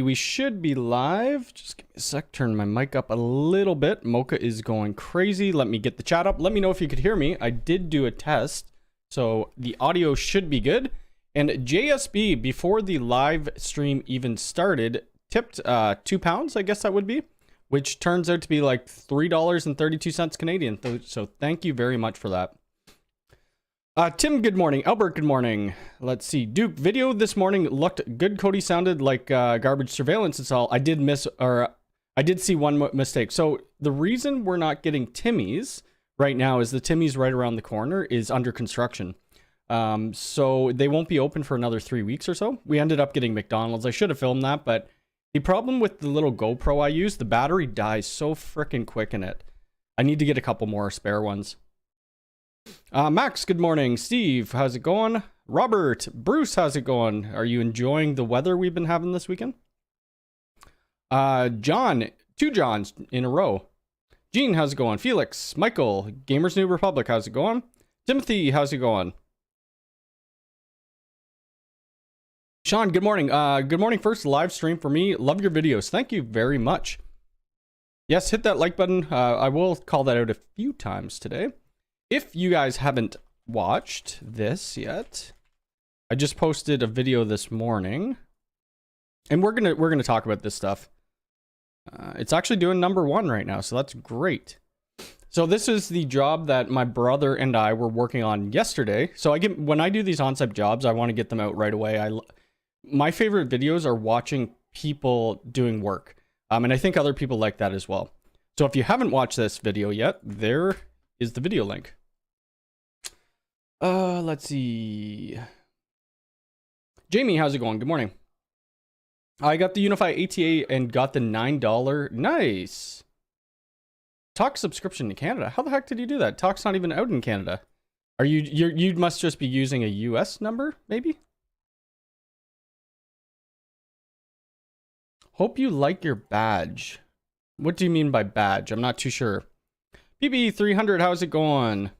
We should be live. Just give me a sec. Turn my mic up a little bit. Mocha is going crazy. Let me get the chat up. Let me know if you could hear me. I did do a test, so the audio should be good. And JSB, before the live stream even started, tipped £2, I guess that would be, which turns out to be like $3.32 Canadian. So thank you very much for that. Tim, good morning. Albert, good morning. Let's see. Duke, video this morning looked good. Cody sounded like garbage surveillance install. I did see one mistake. So the reason we're not getting Timmy's right now is the Timmy's right around the corner is under construction. So they won't be open for another 3 weeks or so. We ended up getting McDonald's. I should have filmed that, but the problem with the little GoPro I use, the battery dies so freaking quick in it. I need to get a couple more spare ones. Max, good morning. Steve, how's it going? Robert, Bruce, how's it going? Are you enjoying the weather we've been having this weekend? John, 2 Johns in a row. Gene, how's it going? Felix, Michael, Gamers New Republic, how's it going? Timothy, how's it going? Sean, good morning. Good morning. First live stream for me. Love your videos. Thank you very much. Yes, hit that like button. I will call that out a few times today. If you guys haven't watched this yet, I just posted a video this morning, and we're gonna talk about this stuff. It's actually doing #1 right now, so that's great. So this is the job that my brother and I were working on yesterday. So when I do these on-site jobs, I want to get them out right away. My favorite videos are watching people doing work, and I think other people like that as well. So if you haven't watched this video yet, there is the video link. Let's see. Jamie, how's it going? Good morning. I got the Unifi ATA and got the $9. Nice. Talk subscription in Canada. How the heck did you do that? Talk's not even out in Canada. Are you must just be using a US number, maybe? Hope you like your badge. What do you mean by badge? I'm not too sure. PB300, how's it going?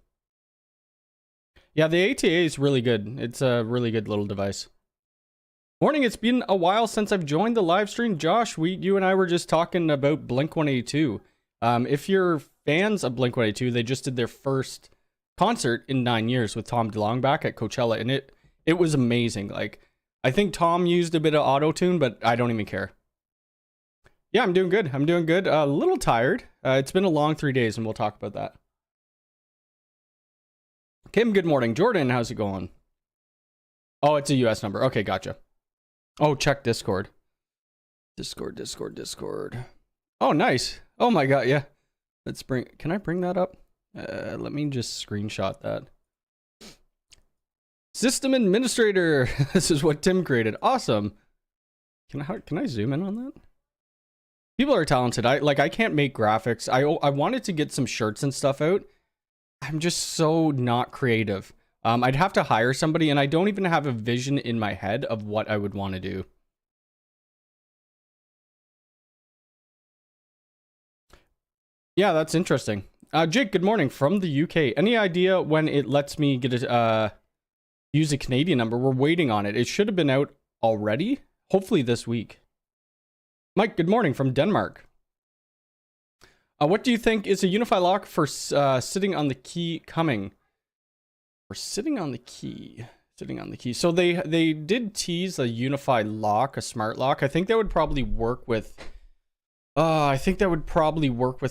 Yeah, the ATA is really good. It's a really good little device. Morning, it's been a while since I've joined the live stream. Josh, you and I were just talking about Blink-182. If you're fans of Blink-182, they just did their first concert in 9 years with Tom DeLonge back at Coachella, and it was amazing. Like, I think Tom used a bit of auto-tune, but I don't even care. Yeah, I'm doing good. I'm doing good. A little tired. It's been a long 3 days, and we'll talk about that. Kim, good morning. Jordan, how's it going? Oh, it's a US number. Okay, gotcha. Oh, check Discord. Discord. Oh, nice. Oh my god, yeah. Can I bring that up? Let me just screenshot that. System administrator. This is what Tim created. Awesome. Can I zoom in on that? People are talented. I can't make graphics. I wanted to get some shirts and stuff out. I'm just so not creative. I'd have to hire somebody, and I don't even have a vision in my head of what I would want to do. Yeah, that's interesting. Jake, good morning from the UK. Any idea when it lets me get use a Canadian number? We're waiting on it. It should have been out already. Hopefully this week. Mike, good morning from Denmark. What do you think is a Unifi lock for sitting on the key coming? Or sitting on the key. So they did tease a Unifi lock, a smart lock. I think that would probably work with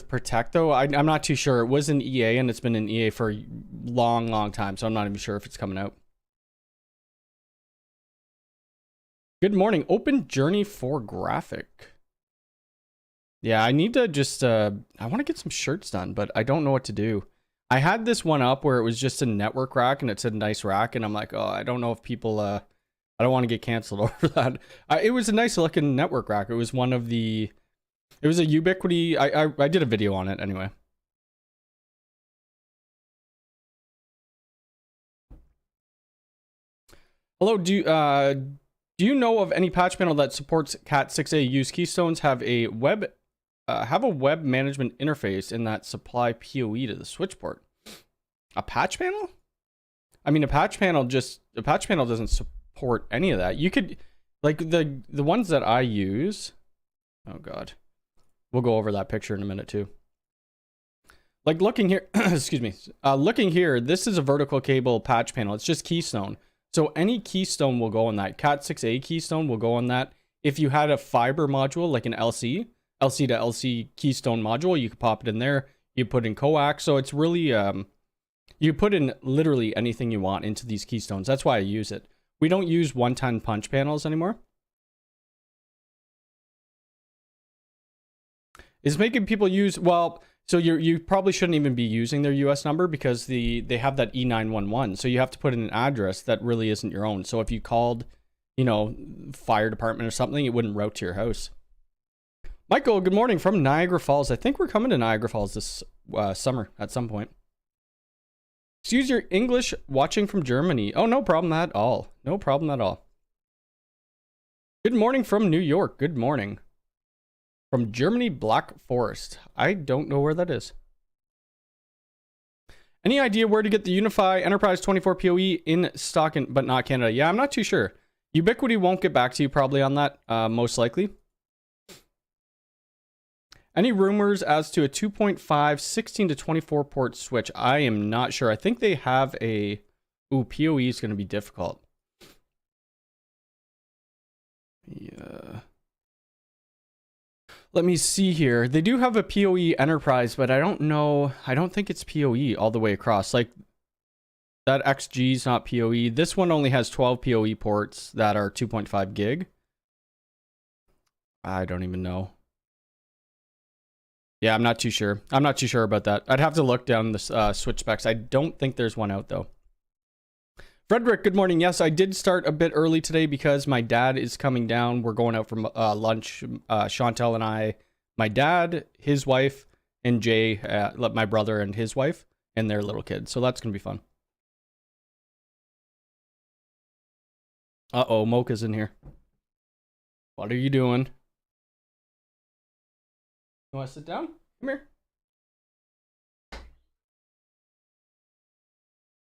Protect though. I'm not too sure. It was in EA and it's been in EA for a long time, so I'm not even sure if it's coming out. Good morning. Open Journey for graphic. Yeah, I need to just, I want to get some shirts done, but I don't know what to do. I had this one up where it was just a network rack and it said nice rack. And I'm like, oh, I don't know if people, I don't want to get canceled over that. It was a nice looking network rack. It was one of the, it was a Ubiquiti. I did a video on it anyway. Hello, do you know of any patch panel that supports Cat6a use keystones have a web management interface in that supply PoE to the switch port? A patch panel? I mean, a patch panel doesn't support any of that. You could, Like the ones that I use. Oh God, we'll go over that picture in a minute too. Like looking here, excuse me. Looking here, this is a vertical cable patch panel. It's just keystone. So any keystone will go on that. Cat6a keystone will go on that. If you had a fiber module like an LC to LC keystone module, you could pop it in there. You put in coax. So it's really you put in literally anything you want into these keystones. That's why I use it. We don't use 110 punch panels anymore. Is making people use, well, so you probably shouldn't even be using their US number because they have that E911. So you have to put in an address that really isn't your own. So if you called, you know, fire department or something, it wouldn't route to your house. Michael, good morning from Niagara Falls. I think we're coming to Niagara Falls this summer at some point. Excuse your English, watching from Germany. Oh, no problem at all. No problem at all. Good morning from New York. Good morning. From Germany, Black Forest. I don't know where that is. Any idea where to get the Unifi Enterprise 24 PoE in stock, but not Canada? Yeah, I'm not too sure. Ubiquity won't get back to you probably on that, most likely. Any rumors as to a 2.5 16 to 24 port switch? I am not sure. I think they have a... Ooh, PoE is going to be difficult. Yeah. Let me see here. They do have a PoE Enterprise, but I don't know. I don't think it's PoE all the way across. Like, that XG is not PoE. This one only has 12 PoE ports that are 2.5 gig. I don't even know. Yeah, I'm not too sure. I'm not too sure about that. I'd have to look down the switch specs. I don't think there's one out, though. Frederick, good morning. Yes, I did start a bit early today because my dad is coming down. We're going out for lunch. Chantel and I, my dad, his wife, and Jay, my brother and his wife, and their little kid. So that's going to be fun. Uh-oh, Mocha's in here. What are you doing? You want to sit down? Come here.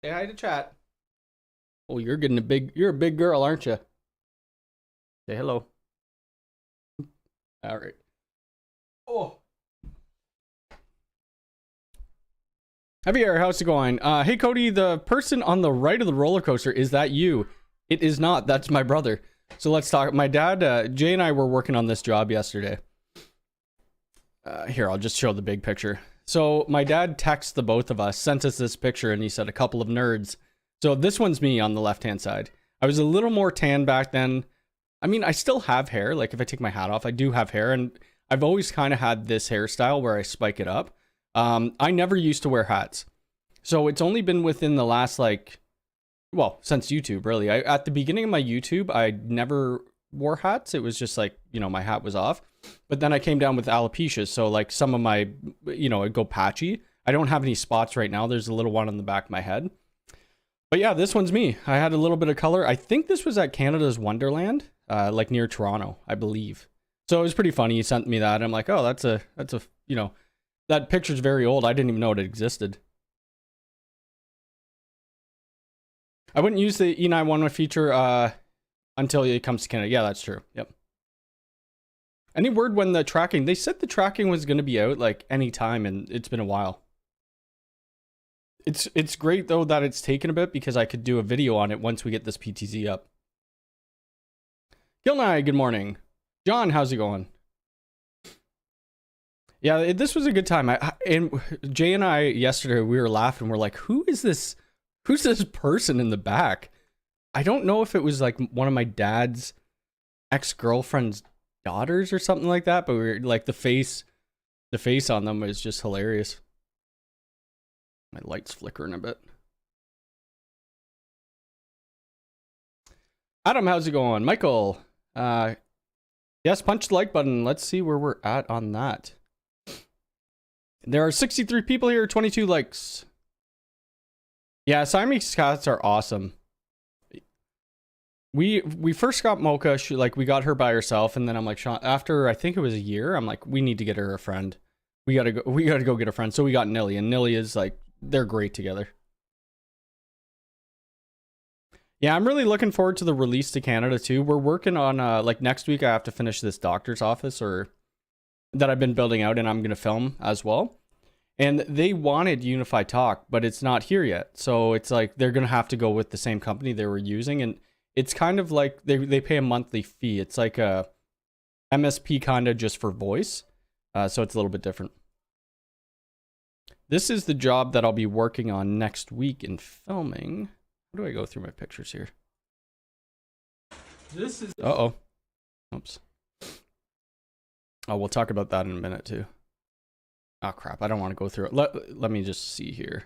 Say hi to chat. Oh, you're a big girl, aren't you? Say hello. All right. Oh. Javier, how's it going? Hey, Cody, the person on the right of the roller coaster, is that you? It is not. That's my brother. So let's talk. My dad, Jay and I were working on this job yesterday. Here, I'll just show the big picture. So my dad texted the both of us, sent us this picture, and he said, a couple of nerds. So this one's me on the left-hand side. I was a little more tan back then. I mean, I still have hair. Like, if I take my hat off, I do have hair. And I've always kind of had this hairstyle where I spike it up. I never used to wear hats. So it's only been within the last, like, well, since YouTube, really. At the beginning of my YouTube, I never wore hats. It was just like, you know, my hat was off. But then I came down with alopecia. So, like, some of my, you know, it'd go patchy. I don't have any spots right now. There's a little one on the back of my head. But yeah, this one's me. I had a little bit of color. I think this was at Canada's Wonderland, like near Toronto, I believe. So it was pretty funny. He sent me that. I'm like, oh, that's a, you know, that picture's very old. I didn't even know it existed. I wouldn't use the E911 feature until it comes to Canada. Yeah, that's true. Yep. Any word when the tracking? They said the tracking was going to be out like any time, and it's been a while. It's great though that it's taken a bit because I could do a video on it once we get this PTZ up. Gilnai, good morning. John, how's it going? Yeah, this was a good time. And Jay and I yesterday, we were laughing. We're like, who is this? Who's this person in the back? I don't know if it was like one of my dad's ex-girlfriend's daughters or something like that, but we were like the face on them was just hilarious. My light's flickering a bit. Adam, how's it going? Michael, yes, punch the like button. Let's see where we're at on that. There are 63 people here, 22 likes. Yeah, Siamese cats are awesome. We first got Mocha, we got her by herself, and then I'm like, Sean, after I think it was a year, I'm like, we need to get her a friend. We gotta go get a friend. So we got Nilly, and Nilly is like, they're great together. Yeah, I'm really looking forward to the release to Canada too. We're working on like next week I have to finish this doctor's office or that I've been building out and I'm going to film as well. And they wanted Unifi Talk, but it's not here yet. So it's like they're going to have to go with the same company they were using, and it's kind of like they pay a monthly fee. It's like a MSP kind of just for voice. So it's a little bit different. This is the job that I'll be working on next week in filming. How do I go through my pictures here? This is... Uh-oh. Oops. Oh, we'll talk about that in a minute too. Oh, crap. I don't want to go through it. Let me just see here.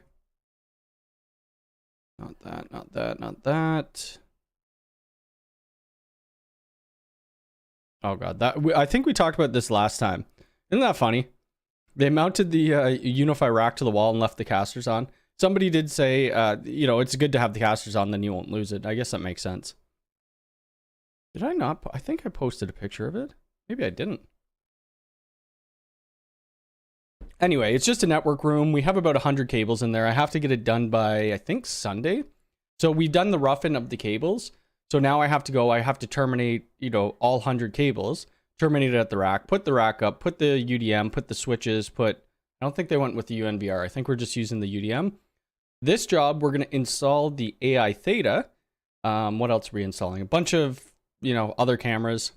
Not that, not that, not that. Oh, God. I think we talked about this last time. Isn't that funny? They mounted the Unifi rack to the wall and left the casters on. Somebody did say, you know, it's good to have the casters on, then you won't lose it. I guess that makes sense. Did I not? I think I posted a picture of it. Maybe I didn't. Anyway, it's just a network room. We have about 100 cables in there. I have to get it done by, I think, Sunday. So we've done the roughing of the cables. So now I have to go, I have to terminate, you know, all 100 cables, terminate it at the rack, put the rack up, put the UDM, put the switches, I don't think they went with the UNVR. I think we're just using the UDM. This job, we're going to install the AI Theta. What else are we installing? A bunch of, you know, other cameras,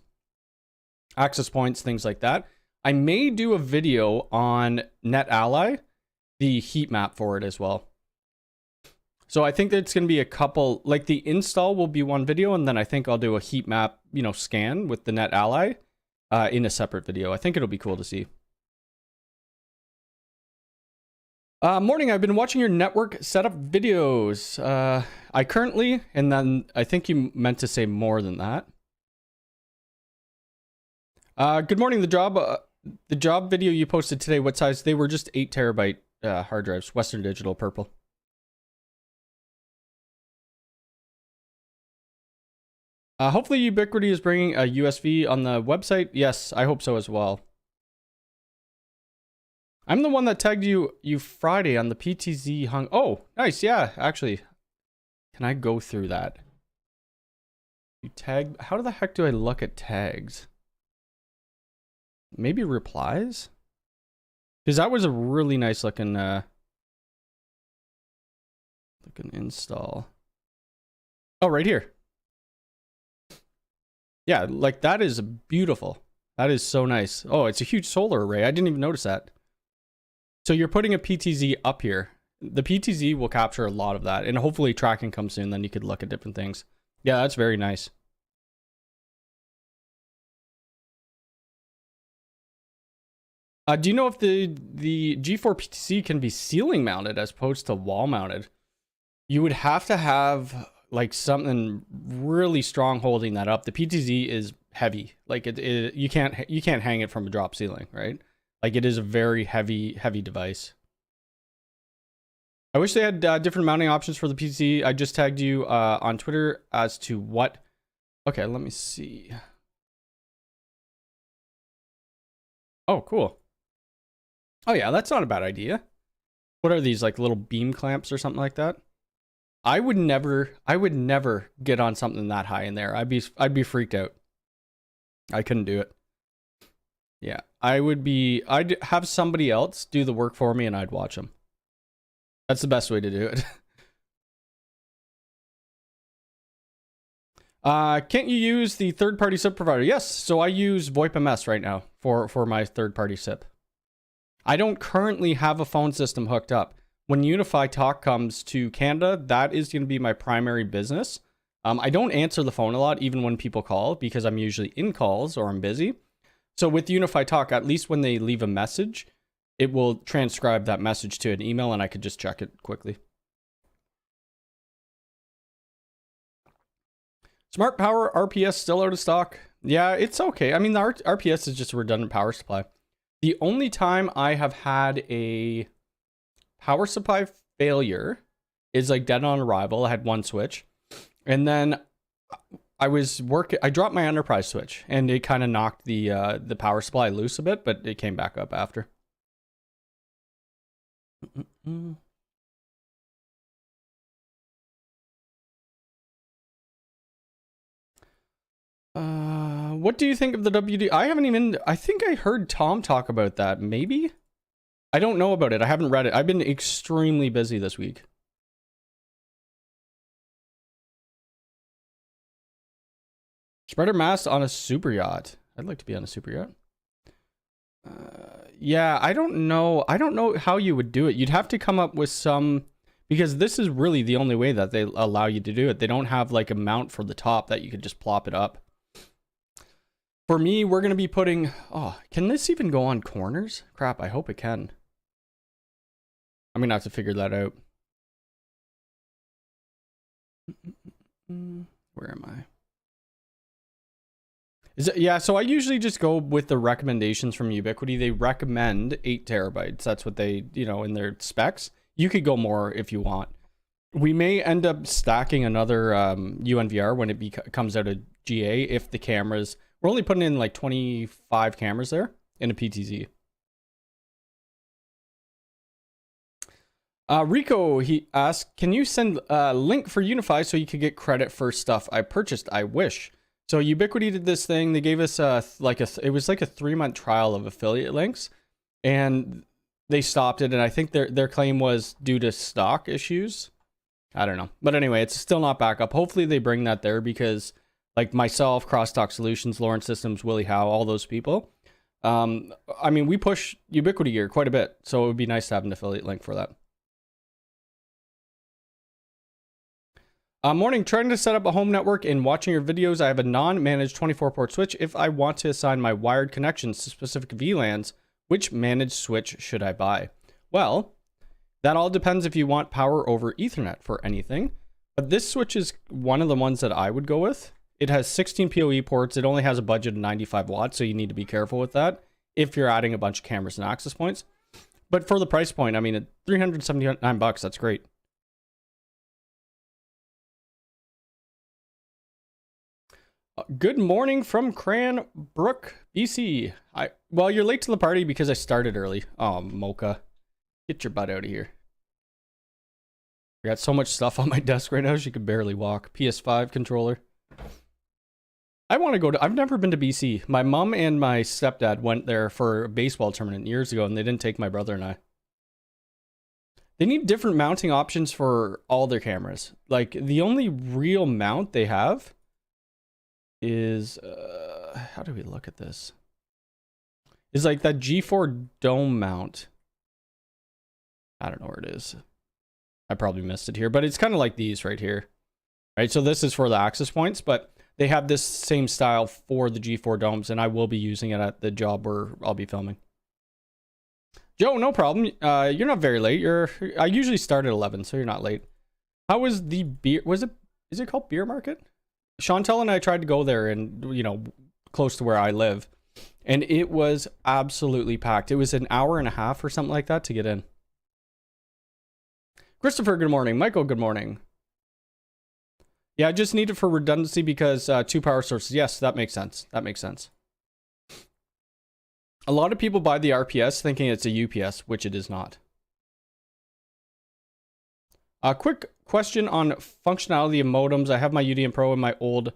access points, things like that. I may do a video on NetAlly, the heat map for it as well. So I think that's going to be a couple, like the install will be one video, and then I think I'll do a heat map, you know, scan with the NetAlly in a separate video. I think it'll be cool to see. Morning, I've been watching your network setup videos. I currently, and then I think you meant to say more than that. Good morning, the job video you posted today, what size? They were just 8 terabyte hard drives, Western Digital purple. Hopefully Ubiquity is bringing a USB on the website. Yes, I hope so as well. I'm the one that tagged you Friday on the PTZ hung. Oh, nice. Yeah, actually. Can I go through that? You tag. How the heck do I look at tags? Maybe replies? Because that was a really nice looking install. Oh, right here. Yeah, like that is beautiful. That is so nice. Oh, it's a huge solar array. I didn't even notice that. So you're putting a PTZ up here. The PTZ will capture a lot of that, and hopefully tracking comes soon, then you could look at different things. Yeah, that's very nice. Do you know if the G4 PTZ can be ceiling mounted as opposed to wall mounted? You would have to have like something really strong holding that up. The PTZ is heavy. Like you can't hang it from a drop ceiling, right? Like it is a very heavy device. I wish they had different mounting options for the PTZ. I just tagged you on Twitter as to what. Okay, let me see. Oh, cool. Oh yeah, that's not a bad idea. What are these, like little beam clamps or something like that? I would never get on something that high in there. I'd be freaked out. I couldn't do it. Yeah, I'd have somebody else do the work for me and I'd watch them. That's the best way to do it. Can't you use the third-party SIP provider? Yes, so I use VOIP.MS right now for my third-party SIP. I don't currently have a phone system hooked up. When Unifi Talk comes to Canada, that is going to be my primary business. I don't answer the phone a lot, even when people call, because I'm usually in calls or I'm busy. So with Unifi Talk, at least when they leave a message, it will transcribe that message to an email and I could just check it quickly. Smart Power RPS still out of stock? Yeah, it's okay. I mean, the RPS is just a redundant power supply. The only time I have had a power supply failure is like dead on arrival. I had one switch, and then I dropped my enterprise switch, and it kind of knocked the power supply loose a bit, but it came back up after. What do you think of the WD? I think I heard Tom talk about that. Maybe? I don't know about it. I haven't read it. I've been extremely busy this week. Spreader mast on a super yacht. I'd like to be on a super yacht. Yeah, I don't know. I don't know how you would do it. You'd have to come up with some, because this is really the only way that they allow you to do it. They don't have like a mount for the top that you could just plop it up. For me, we're going to be putting, oh, can this even go on corners? Crap, I hope it can. I'm going to have to figure that out. Where am I? Yeah, so I usually just go with the recommendations from Ubiquiti. They recommend 8 terabytes. That's what they, in their specs. You could go more if you want. We may end up stacking another UNVR when it comes out of GA if the cameras... We're only putting in like 25 cameras there in a PTZ. Rico, he asked, can you send a link for Unifi so you could get credit for stuff I purchased? I wish. So Ubiquiti did this thing. They gave us it was like a 3-month trial of affiliate links, and they stopped it. And I think their claim was due to stock issues. I don't know, but anyway, it's still not back up. Hopefully they bring that there, because like myself, Crosstalk Solutions, Lawrence Systems, Willie Howe, all those people. I mean, we push Ubiquiti gear quite a bit, so it would be nice to have an affiliate link for that. Morning, trying to set up a home network and watching your videos. I have a non-managed 24-port switch. If I want to assign my wired connections to specific VLANs, which managed switch should I buy? Well, that all depends if you want power over Ethernet for anything. But this switch is one of the ones that I would go with. It has 16 PoE ports. It only has a budget of 95 watts, so you need to be careful with that if you're adding a bunch of cameras and access points. But for the price point, I mean, at $379, that's great. Good morning from Cranbrook, BC. Well, you're late to the party because I started early. Oh, Mocha. Get your butt out of here. I got so much stuff on my desk right now, she could barely walk. PS5 controller. I want to go to... I've never been to BC. My mom and my stepdad went there for a baseball tournament years ago, and they didn't take my brother and I. They need different mounting options for all their cameras. Like, the only real mount they have is... how do we look at this? Is like that G4 dome mount. I don't know where it is. I probably missed it here, but it's kind of like these right here. Right, so this is for the access points, but they have this same style for the G4 domes, and I will be using it at the job where I'll be filming. Joe, no problem. You're not very late. I usually start at 11, so you're not late. How was the beer? Is it called Beer Market? Chantel and I tried to go there, and close to where I live, and it was absolutely packed. It was an hour and a half or something like that to get in. Christopher, good morning. Michael, good morning. Yeah, I just need it for redundancy because 2 power sources. Yes, that makes sense. That makes sense. A lot of people buy the RPS thinking it's a UPS, which it is not. A quick question on functionality of modems. I have my UDM Pro and my old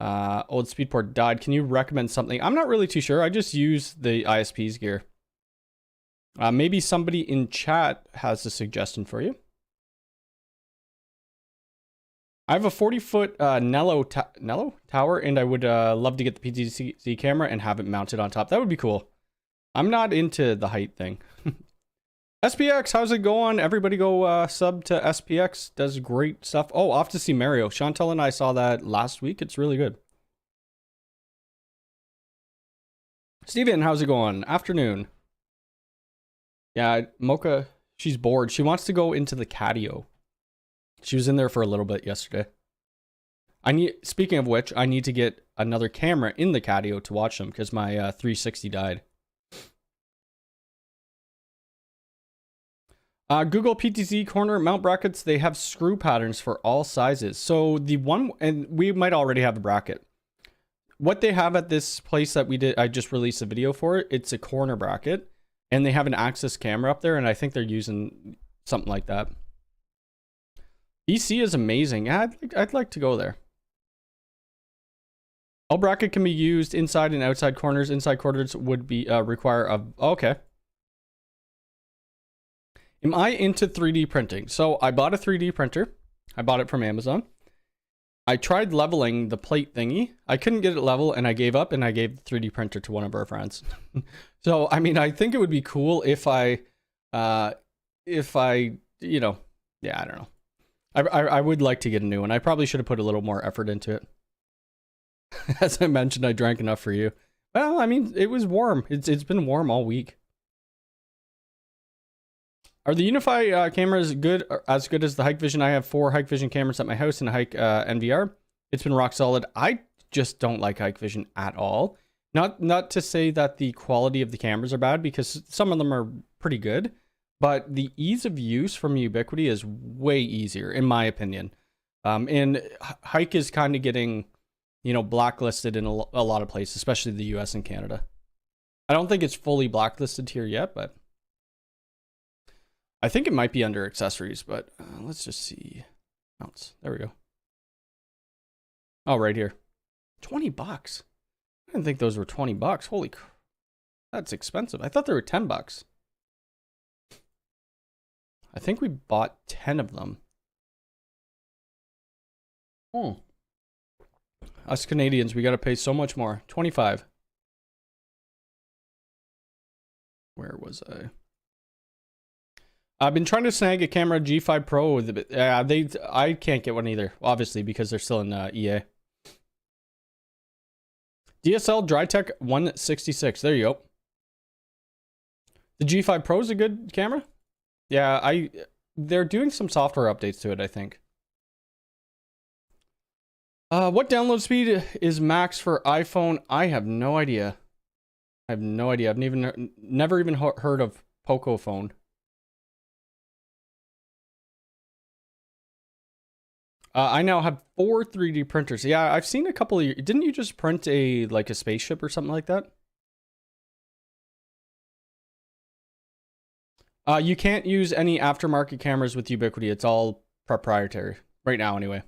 SpeedPort died. Can you recommend something? I'm not really too sure. I just use the ISP's gear. Maybe somebody in chat has a suggestion for you. I have a 40-foot Nello tower, and I would love to get the PTZ camera and have it mounted on top. That would be cool. I'm not into the height thing. SPX, how's it going? Everybody go sub to SPX. Does great stuff. Oh, off to see Mario. Chantel and I saw that last week. It's really good. Steven, how's it going? Afternoon. Yeah, Mocha, she's bored. She wants to go into the catio. She was in there for a little bit yesterday. Speaking of which, I need to get another camera in the catio to watch them because my 360 died. Google PTZ corner mount brackets, they have screw patterns for all sizes. So the one, and we might already have a bracket. What they have at this place that I just released a video for, it's a corner bracket, and they have an Axis camera up there, and I think they're using something like that. BC is amazing. Yeah, I'd like to go there. L bracket can be used inside and outside corners. Inside corners would be require a... Okay. Am I into 3D printing? So I bought a 3D printer. I bought it from Amazon. I tried leveling the plate thingy. I couldn't get it level and I gave up and I gave the 3D printer to one of our friends. So, I mean, I think it would be cool if I, you know, yeah, I don't know. I would like to get a new one. I probably should have put a little more effort into it. As I mentioned, I drank enough for you. Well, I mean, it was warm. It's been warm all week. Are the Unifi cameras good, as good as the Hikvision? I have 4 Hikvision cameras at my house and a Hike NVR. It's been rock solid. I just don't like Hikvision at all. Not to say that the quality of the cameras are bad, because some of them are pretty good, but the ease of use from Ubiquiti is way easier, in my opinion. And Hike is kind of getting, you know, blacklisted in a lot of places, especially the US and Canada. I don't think it's fully blacklisted here yet, but I think it might be under accessories, but let's just see. Mounts. There we go. Oh, right here. 20 bucks. I didn't think those were 20 bucks. Holy crap. That's expensive. I thought they were 10 bucks. I think we bought 10 of them. Oh. Us Canadians, we got to pay so much more. 25. Where was I? I've been trying to snag a camera G5 Pro. I can't get one either, obviously, because they're still in EA. DSL Drytech 166. There you go. The G5 Pro is a good camera. Yeah, they're doing some software updates to it, I think. What download speed is max for iPhone? I have no idea. I have no idea. I've never even heard of Poco phone. I now have 4 3D printers. Yeah, I've seen a couple of... Didn't you just print a spaceship or something like that? You can't use any aftermarket cameras with Ubiquiti. It's all proprietary. Right now, anyway.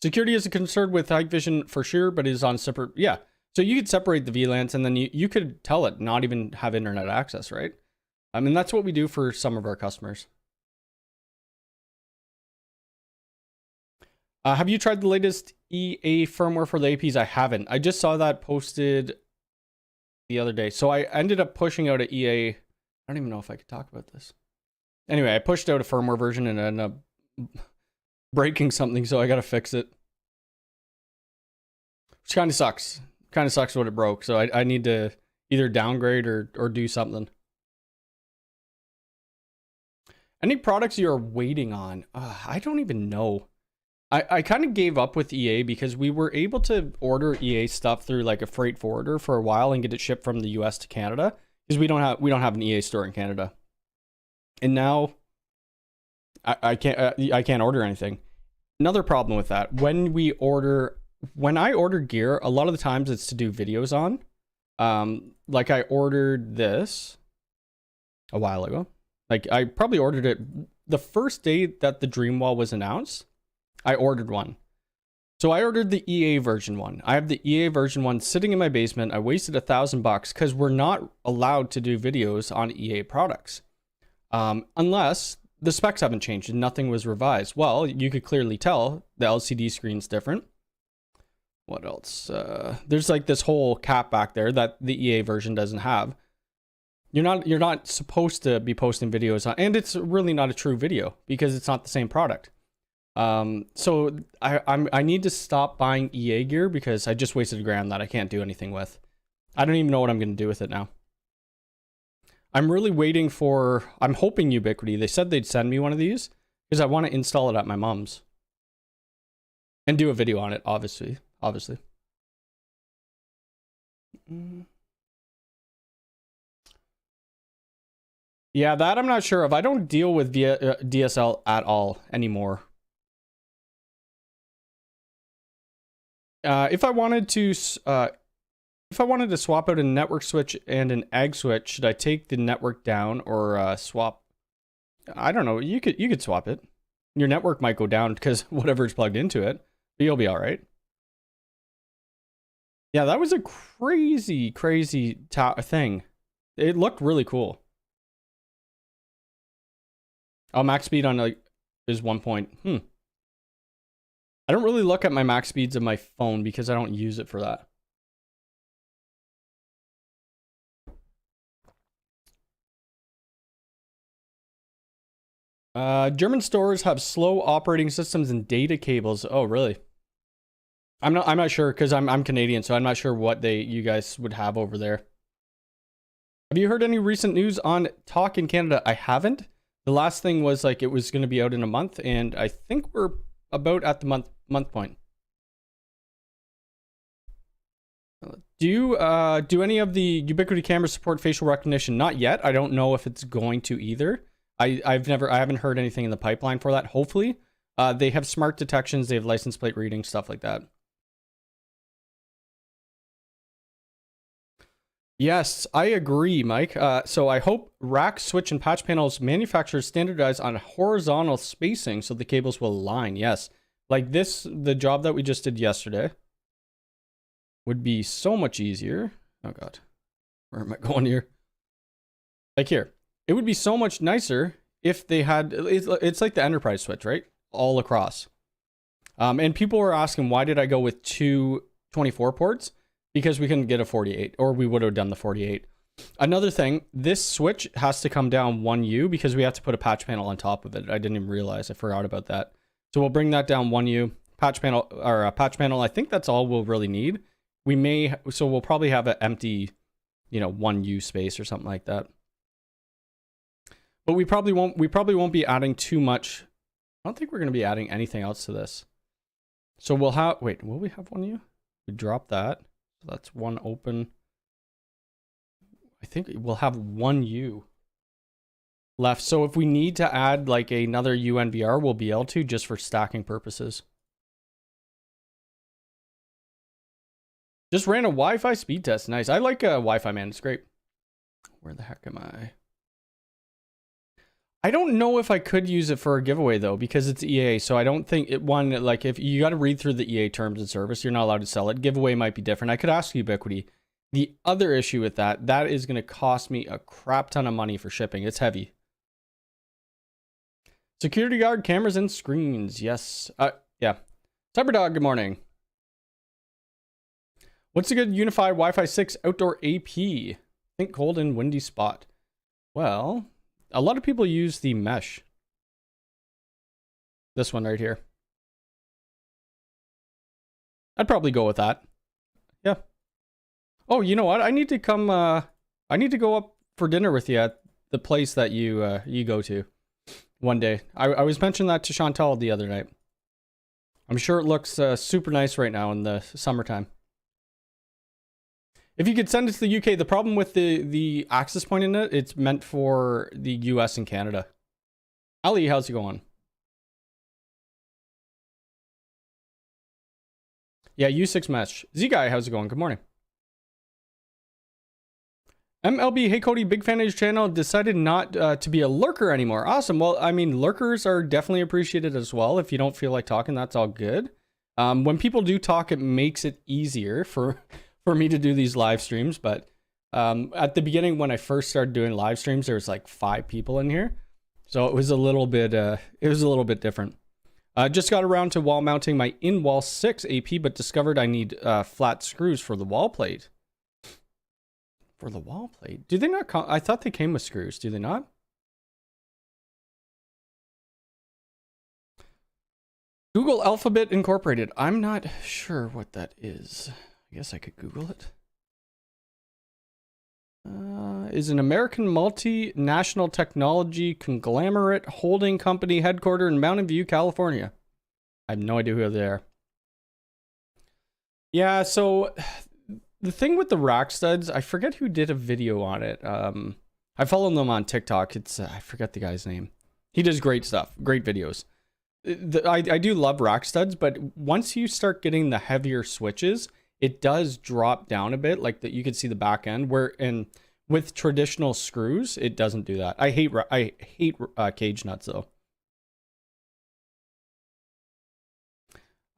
Security is a concern with Hikvision for sure, but it is on separate... Yeah. So you could separate the VLANs and then you could tell it not even have internet access, right? I mean, that's what we do for some of our customers. Have you tried the latest EA firmware for the APs? I haven't. I just saw that posted the other day. So I ended up pushing out an EA. I don't even know if I could talk about this. Anyway, I pushed out a firmware version and ended up breaking something, so I got to fix it. Which kind of sucks. Kind of sucks when it broke. So I need to either downgrade or do something. Any products you're waiting on? I don't even know. I kind of gave up with EA because we were able to order EA stuff through like a freight forwarder for a while and get it shipped from the US to Canada because we don't have an EA store in Canada. And now I can't order anything. Another problem with that, when I order gear, a lot of the times it's to do videos on. Like I ordered this a while ago. Like I probably ordered it the first day that the Dreamwall was announced. I ordered one. So I ordered the EA version one. I have the EA version one sitting in my basement. I wasted $1,000 because we're not allowed to do videos on EA products. Unless the specs haven't changed and nothing was revised. Well, you could clearly tell the LCD screen's different. What else? There's like this whole cap back there that the EA version doesn't have. You're not supposed to be posting videos on, and it's really not a true video because it's not the same product. So I need to stop buying EA gear because I just wasted $1,000 that I can't do anything with. I don't even know what I'm going to do with it now. I'm really waiting for, I'm hoping Ubiquiti. They said they'd send me one of these because I want to install it at my mom's and do a video on it, obviously. Yeah, that I'm not sure of. I don't deal with DSL at all anymore. If I wanted to swap out a network switch and an egg switch, should I take the network down or swap? I don't know. You could swap it. Your network might go down because whatever's plugged into it, but you'll be all right. Yeah, that was a crazy thing. It looked really cool. Oh, max speed on is 1 point. I don't really look at my max speeds of my phone because I don't use it for that. German stores have slow operating systems and data cables. Oh, really? I'm not sure because I'm Canadian, so I'm not sure what you guys would have over there. Have you heard any recent news on Talk in Canada? I haven't. The last thing was like it was going to be out in a month, and I think we're about at the month point. Do any of the Ubiquity cameras support facial recognition? Not yet. I don't know if it's going to either. I haven't heard anything in the pipeline for that. Hopefully, they have smart detections. They have license plate reading, stuff like that. Yes, I agree, Mike. So I hope rack, switch, and patch panels manufacturers standardize on horizontal spacing so the cables will align. Yes, like this, the job that we just did yesterday would be so much easier. Oh God, where am I going here? Like here, it would be so much nicer if they had, it's like the enterprise switch, right? All across. And people were asking, why did I go with two 24 ports? Because we couldn't get a 48, or we would have done the 48. Another thing, this switch has to come down 1U because we have to put a patch panel on top of it. I didn't even realize. I forgot about that. So we'll bring that down 1U. Patch panel, or a patch panel, I think that's all we'll really need. So we'll probably have an empty, 1U space or something like that. But we probably won't be adding too much. I don't think we're going to be adding anything else to this. So we'll have, wait, will we have 1U? We drop that. So that's one open. I think we'll have 1U left. So if we need to add like another UNVR, we'll be able to just for stacking purposes. Just ran a Wi-Fi speed test. Nice. I like Wi-Fi, man. It's great. Where the heck am I? I don't know if I could use it for a giveaway though, because it's EA. So I don't think like if you got to read through the EA terms and service, you're not allowed to sell it. Giveaway might be different. I could ask Ubiquity. The other issue with that is going to cost me a crap ton of money for shipping. It's heavy. Security guard cameras and screens. Yes. Yeah. Cyberdog, good morning. What's a good Unifi Wi-Fi 6 outdoor AP? Think cold and windy spot. Well, a lot of people use the mesh. This one right here. I'd probably go with that. Yeah. Oh, you know what? I need to come, I need to go up for dinner with you at the place that you go to one day. I was mentioning that to Chantal the other night. I'm sure it looks super nice right now in the summertime. If you could send it to the UK, the problem with the access point in it, it's meant for the US and Canada. Ali, how's it going? Yeah, U6 mesh. Z-Guy, how's it going? Good morning. MLB, hey Cody, big fan of your channel. Decided not to be a lurker anymore. Awesome. Well, I mean, lurkers are definitely appreciated as well. If you don't feel like talking, that's all good. When people do talk, it makes it easier for me to do these live streams. But at the beginning, when I first started doing live streams, there was like 5 people in here. So it was a little bit different. Just got around to wall mounting my in-wall 6 AP, but discovered I need flat screws for the wall plate. For the wall plate? Do they not come? I thought they came with screws. Do they not? Google Alphabet Incorporated. I'm not sure what that is. I guess I could Google it. Is an American multinational technology conglomerate holding company headquartered in Mountain View, California. I have no idea who they are. Yeah, so the thing with the rack studs, I forget who did a video on it. I follow them on TikTok. It's I forget the guy's name. He does great stuff, great videos. I do love rack studs, but once you start getting the heavier switches, it does drop down a bit, like that you could see the back end. With traditional screws, it doesn't do that. I hate cage nuts though.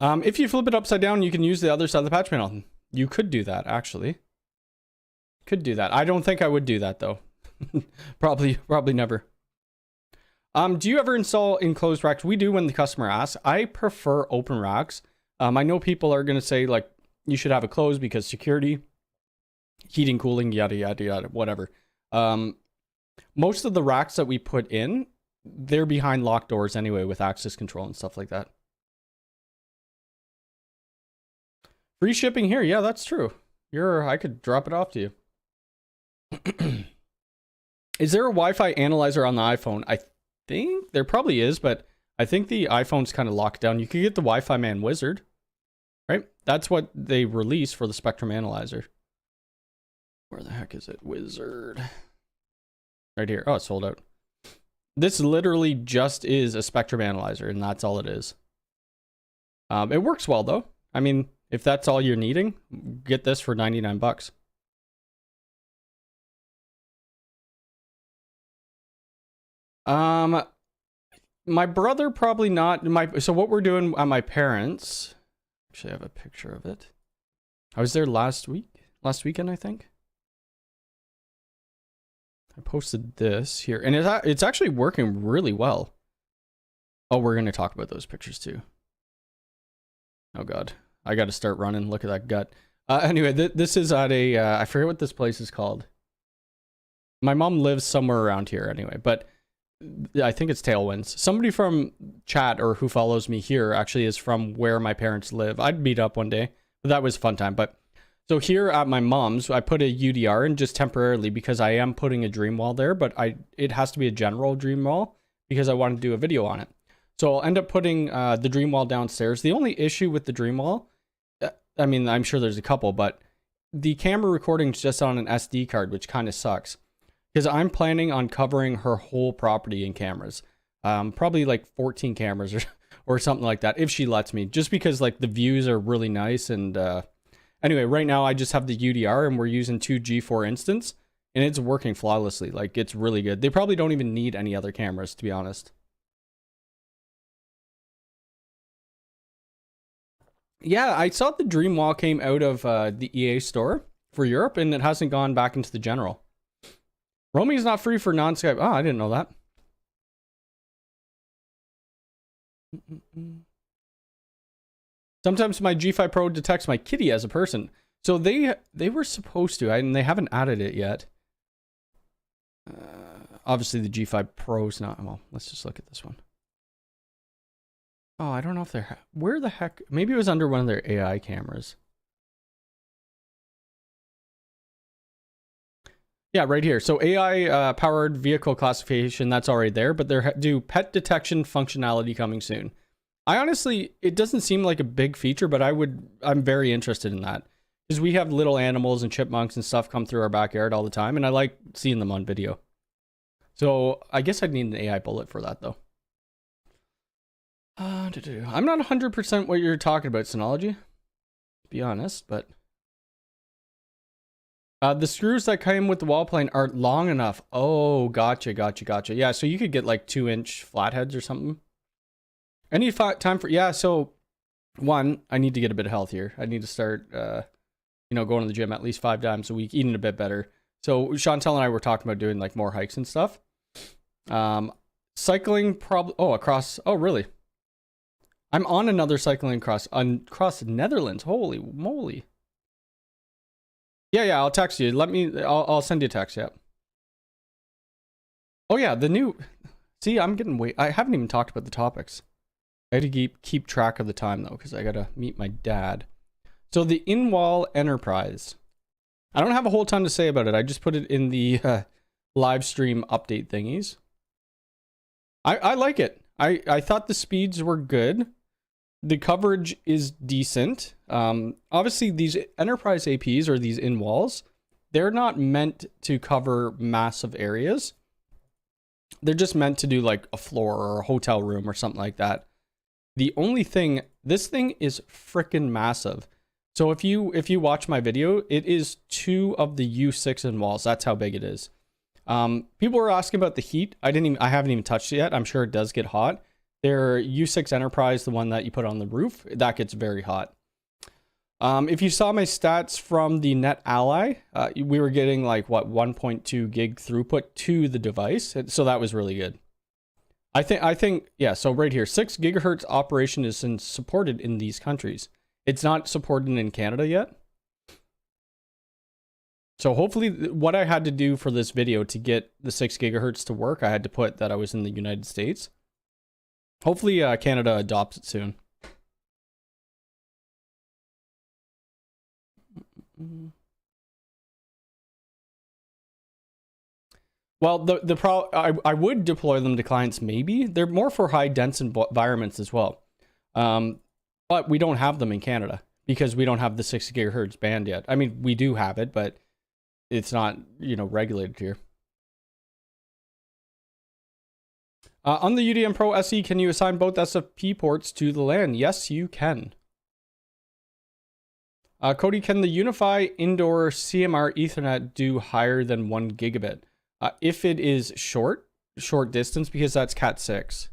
If you flip it upside down, you can use the other side of the patch panel. You could do that, actually. Could do that. I don't think I would do that, though. Probably never. Do you ever install enclosed racks? We do when the customer asks. I prefer open racks. I know people are going to say, like, you should have it closed because security, heating, cooling, yada, yada, yada, whatever. Most of the racks that we put in, they're behind locked doors anyway with access control and stuff like that. Free shipping here. Yeah, that's true. I could drop it off to you. Is there a Wi-Fi analyzer on the iPhone? I think there probably is, but I think the iPhone's kind of locked down. You could get the Wi-Fi Man Wizard, right? That's what they released for the Spectrum Analyzer. Where the heck is it? Wizard. Right here. Oh, it's sold out. This literally just is a Spectrum Analyzer, and that's all it is. It works well, though. I mean, if that's all you're needing, get this for 99 bucks. My brother probably not. So what we're doing at my parents, actually I have a picture of it. I was there last weekend, I think. I posted this here, and it's actually working really well. Oh, we're going to talk about those pictures too. Oh God, I got to start running. Look at that gut. Anyway, this is at a, I forget what this place is called. My mom lives somewhere around here anyway, but I think it's Tailwinds. Somebody from chat or who follows me here actually is from where my parents live. I'd meet up one day, but that was a fun time. But so here at my mom's, I put a UDR in just temporarily because I am putting a dream wall there, but it has to be a general dream wall because I want to do a video on it. So I'll end up putting the dream wall downstairs. The only issue with the dream wall, I mean, I'm sure there's a couple, but the camera recording is just on an SD card, which kind of sucks. Because I'm planning on covering her whole property in cameras. Probably like 14 cameras or something like that, if she lets me. Just because like the views are really nice. And anyway, right now I just have the UDR and we're using 2 G4 instance. And it's working flawlessly. Like, it's really good. They probably don't even need any other cameras, to be honest. Yeah, I saw the Dream Wall came out of the EA store for Europe. And it hasn't gone back into the general. Roaming is not free for non-Skype. Oh, I didn't know that. Sometimes my G5 Pro detects my kitty as a person. So they were supposed to, and they haven't added it yet. Obviously the G5 Pro's not. Well, let's just look at this one. Oh, I don't know if they're... Where the heck... Maybe it was under one of their AI cameras. Yeah, right here. So AI powered vehicle classification, that's already there, but they're do pet detection functionality coming soon. I honestly, it doesn't seem like a big feature, but I'm very interested in that. Because we have little animals and chipmunks and stuff come through our backyard all the time, and I like seeing them on video. So I guess I'd need an AI bullet for that, though. I'm not 100% what you're talking about, Synology, to be honest, but... the screws that came with the wall plane aren't long enough. Oh, gotcha. Yeah, so you could get like 2-inch flatheads or something. I need time for... Yeah, so... One, I need to get a bit healthier. I need to start, you know, going to the gym at least 5 times a week, eating a bit better. So Chantel and I were talking about doing like more hikes and stuff. Cycling probably... Oh, across... Oh, really? I'm on another cycling across Netherlands. Holy moly. Yeah, I'll text you. I'll send you a text, yeah. Oh yeah, the new... See, I'm getting I haven't even talked about the topics. I had to keep track of the time, though, because I gotta meet my dad. So the in-wall enterprise. I don't have a whole ton to say about it. I just put it in the live stream update thingies. I like it. I thought the speeds were good. The coverage is decent. Obviously, these enterprise APs or these in-walls, they're not meant to cover massive areas. They're just meant to do like a floor or a hotel room or something like that. The only thing, this thing is freaking massive. So if you watch my video, it is 2 of the U6 in-walls. That's how big it is. People were asking about the heat. I haven't even touched it yet. I'm sure it does get hot. Their U6 Enterprise, the one that you put on the roof, that gets very hot. If you saw my stats from the Net Ally, we were getting like what 1.2 gig throughput to the device, so that was really good. I think yeah. So right here, 6 gigahertz operation is supported in these countries. It's not supported in Canada yet. So hopefully, what I had to do for this video to get the 6 gigahertz to work, I had to put that I was in the United States. Hopefully, Canada adopts it soon. Well, I would deploy them to clients maybe. They're more for high dense environments as well. But we don't have them in Canada because we don't have the 6 gigahertz band yet. I mean, we do have it, but it's not, you know, regulated here. On the UDM Pro SE, can you assign both SFP ports to the LAN? Yes, you can. Cody, can the Unifi indoor CMR Ethernet do higher than 1 gigabit? If it is short distance, because that's Cat 6.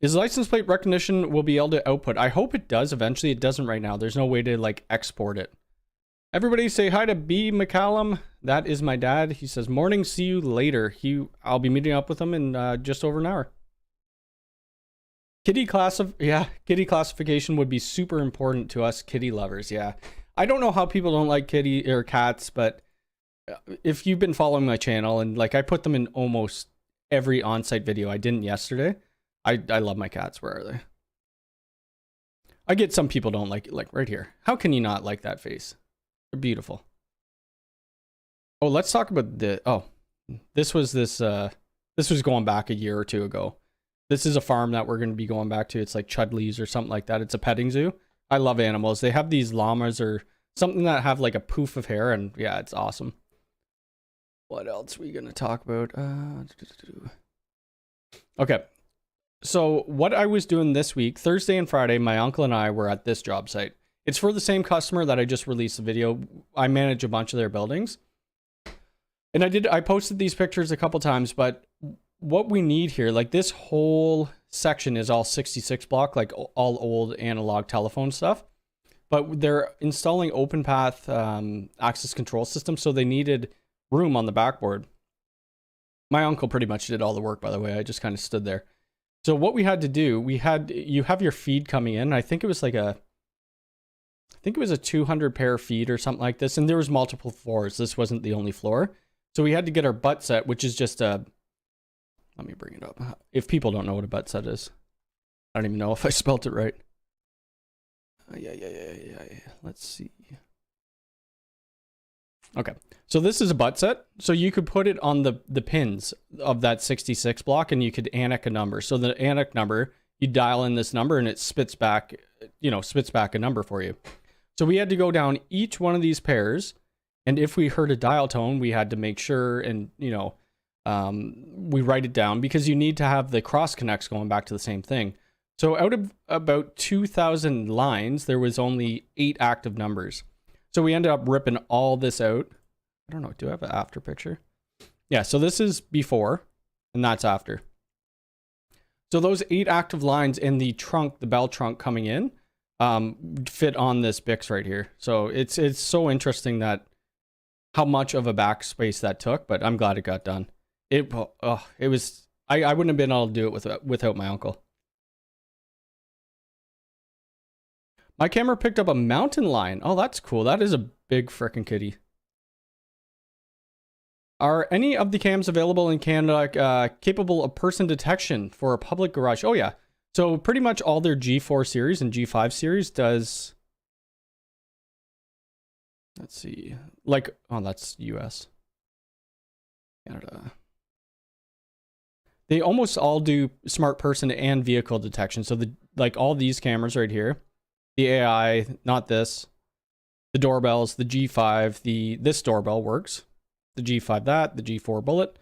Is license plate recognition will be able to output? I hope it does eventually. It doesn't right now. There's no way to like export it. Everybody say hi to B McCallum. That is my dad. He says, morning, see you later. I'll be meeting up with him in just over an hour. Kitty classification would be super important to us kitty lovers. Yeah. I don't know how people don't like kitty or cats, but if you've been following my channel and like I put them in almost every on-site video, I didn't yesterday. I love my cats. Where are they? I get some people don't like it, like right here. How can you not like that face? They're beautiful. Oh, let's talk about this was going back a year or two ago. This is a farm that we're going to be going back to. It's like Chudley's or something like that. It's a petting zoo. I love animals. They have these llamas or something that have like a poof of hair, and yeah, it's awesome. What else are we going to talk about? Okay. So what I was doing this week, Thursday and Friday, my uncle and I were at this job site. It's for the same customer that I just released the video. I manage a bunch of their buildings. And I posted these pictures a couple times, but what we need here, like this whole section is all 66 block, like all old analog telephone stuff. But they're installing OpenPath access control system, so they needed room on the backboard. My uncle pretty much did all the work, by the way. I just kind of stood there. So what we had to do, you have your feed coming in. I think it was a 200 pair feed or something like this. And there was multiple floors. This wasn't the only floor. So we had to get our butt set, which is just let me bring it up. If people don't know what a butt set is, I don't even know if I spelt it right. Yeah. Let's see. Okay. So this is a butt set. So you could put it on the pins of that 66 block and you could annex a number. So the annex number, you dial in this number and it spits back a number for you. So we had to go down each one of these pairs. And if we heard a dial tone, we had to make sure and, we write it down because you need to have the cross connects going back to the same thing. So out of about 2,000 lines, there was only 8 active numbers. So we ended up ripping all this out. I don't know. Do I have an after picture? Yeah. So this is before and that's after. So those 8 active lines in the trunk, the bell trunk coming in, fit on this Bix right here. So it's so interesting that how much of a backspace that took, but I'm glad it got done. I wouldn't have been able to do it without my uncle. My camera picked up a mountain lion. Oh, that's cool. That is a big frickin' kitty. Are any of the cams available in Canada capable of person detection for a public garage? Oh, yeah. So pretty much all their G4 series and G5 series does... Let's see. That's US. Canada. They almost all do smart person and vehicle detection. So all these cameras right here, the AI, not this, the doorbells, the G5, this doorbell works. The G5 the G4 bullet,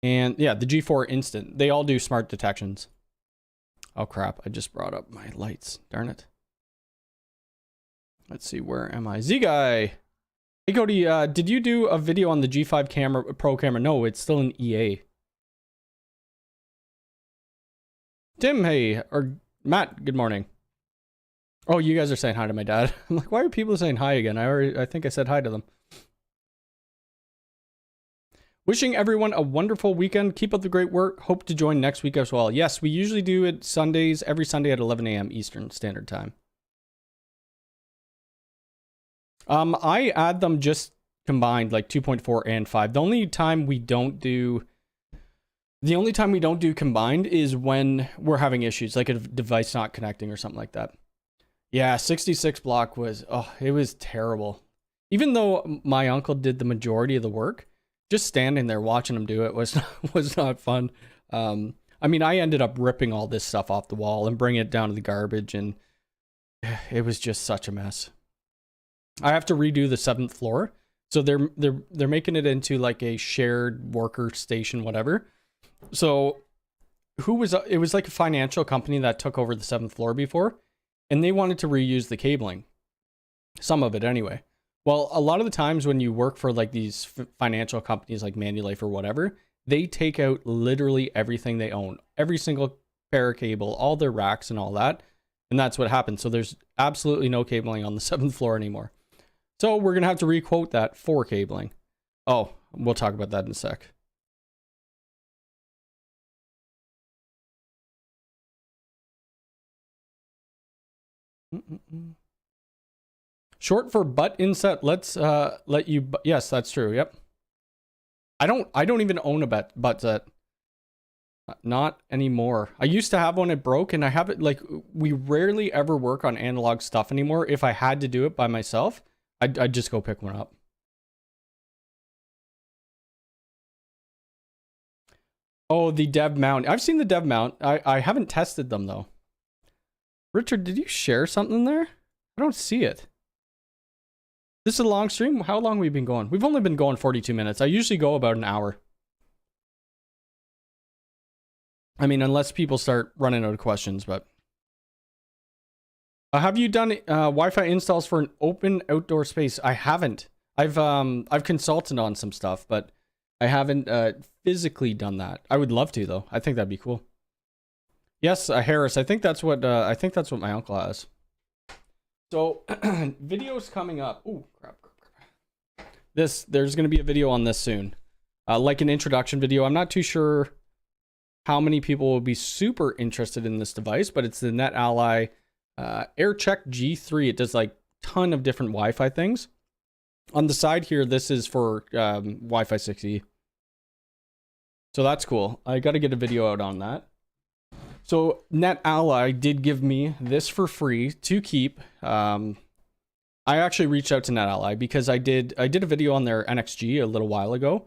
and yeah, the G4 instant. They all do smart detections. Oh crap, I just brought up my lights. Darn it. Let's see, where am I? Z-Guy! Hey Cody, did you do a video on the G5 camera, Pro camera? No, it's still an EA. Tim, hey, Matt, good morning. Oh, you guys are saying hi to my dad. I'm like, why are people saying hi again? I think I said hi to them. Wishing everyone a wonderful weekend. Keep up the great work. Hope to join next week as well. Yes, we usually do it Sundays, every Sunday at 11 a.m. Eastern Standard Time. I add them just combined, like 2.4 and 5. The only time we don't do combined is when we're having issues, like a device not connecting or something like that. Yeah, 66 block was, it was terrible. Even though my uncle did the majority of the work, just standing there watching him do it was not fun. I mean, I ended up ripping all this stuff off the wall and bringing it down to the garbage, and it was just such a mess. I have to redo the 7th floor, so they're making it into like a shared worker station, whatever. So it was like a financial company that took over the 7th floor before, and they wanted to reuse the cabling, some of it anyway. Well, a lot of the times when you work for like these financial companies like Manulife or whatever, they take out literally everything they own, every single pair of cable, all their racks and all that. And that's what happened. So there's absolutely no cabling on the 7th floor anymore. So we're going to have to requote that for cabling. Oh, we'll talk about that in a sec. Short for butt inset. Let's let you. Yes, that's true. Yep. I don't even own a butt set. Not anymore. I used to have one. It broke, and I have it. Like, we rarely ever work on analog stuff anymore. If I had to do it by myself, I'd just go pick one up. Oh, the dev mount. I've seen the dev mount. I haven't tested them though. Richard, did you share something there? I don't see it. This is a long stream. How long have we been going? We've only been going 42 minutes. I usually go about an hour. I mean, unless people start running out of questions, but. Have you done Wi-Fi installs for an open outdoor space? I haven't. I've consulted on some stuff, but I haven't physically done that. I would love to though. I think that'd be cool. Yes, Harris. I think that's what my uncle has. So, videos coming up. Ooh, crap. There's going to be a video on this soon. Like an introduction video. I'm not too sure how many people will be super interested in this device, but it's the NetAlly AirCheck G3. It does like ton of different Wi-Fi things. On the side here, this is for Wi-Fi 6E. So that's cool. I got to get a video out on that. So NetAlly did give me this for free to keep. I actually reached out to NetAlly because I did a video on their NXG a little while ago,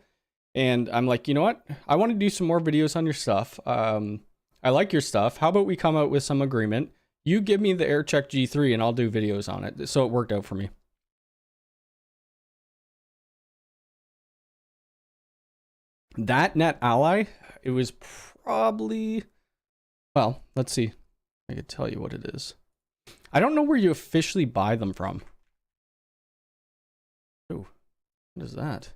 and I'm like, you know what? I want to do some more videos on your stuff. I like your stuff. How about we come out with some agreement? You give me the AirCheck G3 and I'll do videos on it. So it worked out for me. That NetAlly, it was probably, well, let's see. I can tell you what it is. I don't know where you officially buy them from. Oh, what is that?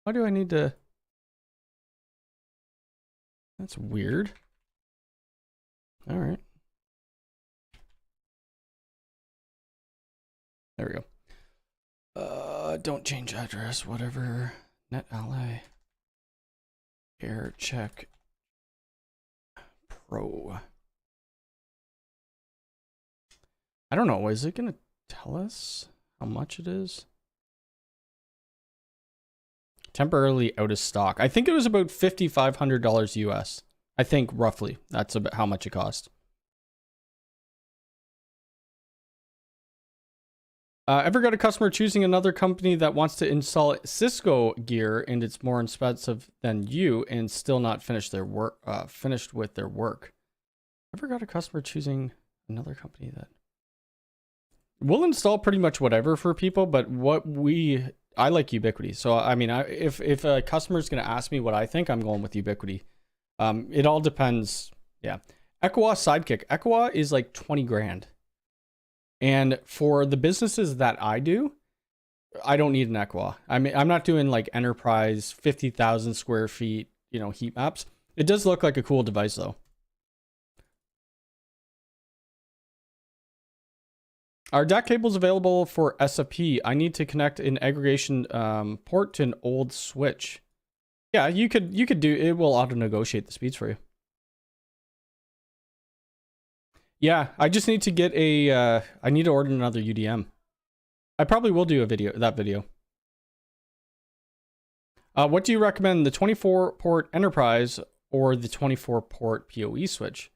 Why do I need to? That's weird. All right. There we go. Don't change address, whatever. NetAlly AirCheck Pro. I don't know. Is it going to tell us how much it is? Temporarily out of stock. I think it was about $5,500 US. I think roughly that's about how much it cost. Ever got a customer choosing another company that wants to install Cisco gear and it's more expensive than you and still not finished their work? Finished with their work. Ever got a customer choosing another company that we'll install pretty much whatever for people, but I like Ubiquiti. So I mean, if a customer's gonna ask me what I think, I'm going with Ubiquiti. It all depends. Yeah, Equa Sidekick. Equa is like 20 grand. And for the businesses that I do, I don't need an Equa. I mean, I'm not doing like enterprise 50,000 square feet, heat maps. It does look like a cool device though. Are DAC cables available for SFP? I need to connect an aggregation port to an old switch. Yeah, you could do it. Will auto negotiate the speeds for you. Yeah, I just need to get a. I need to order another UDM. I probably will do that video. What do you recommend, the 24-port Enterprise or the 24-port PoE switch?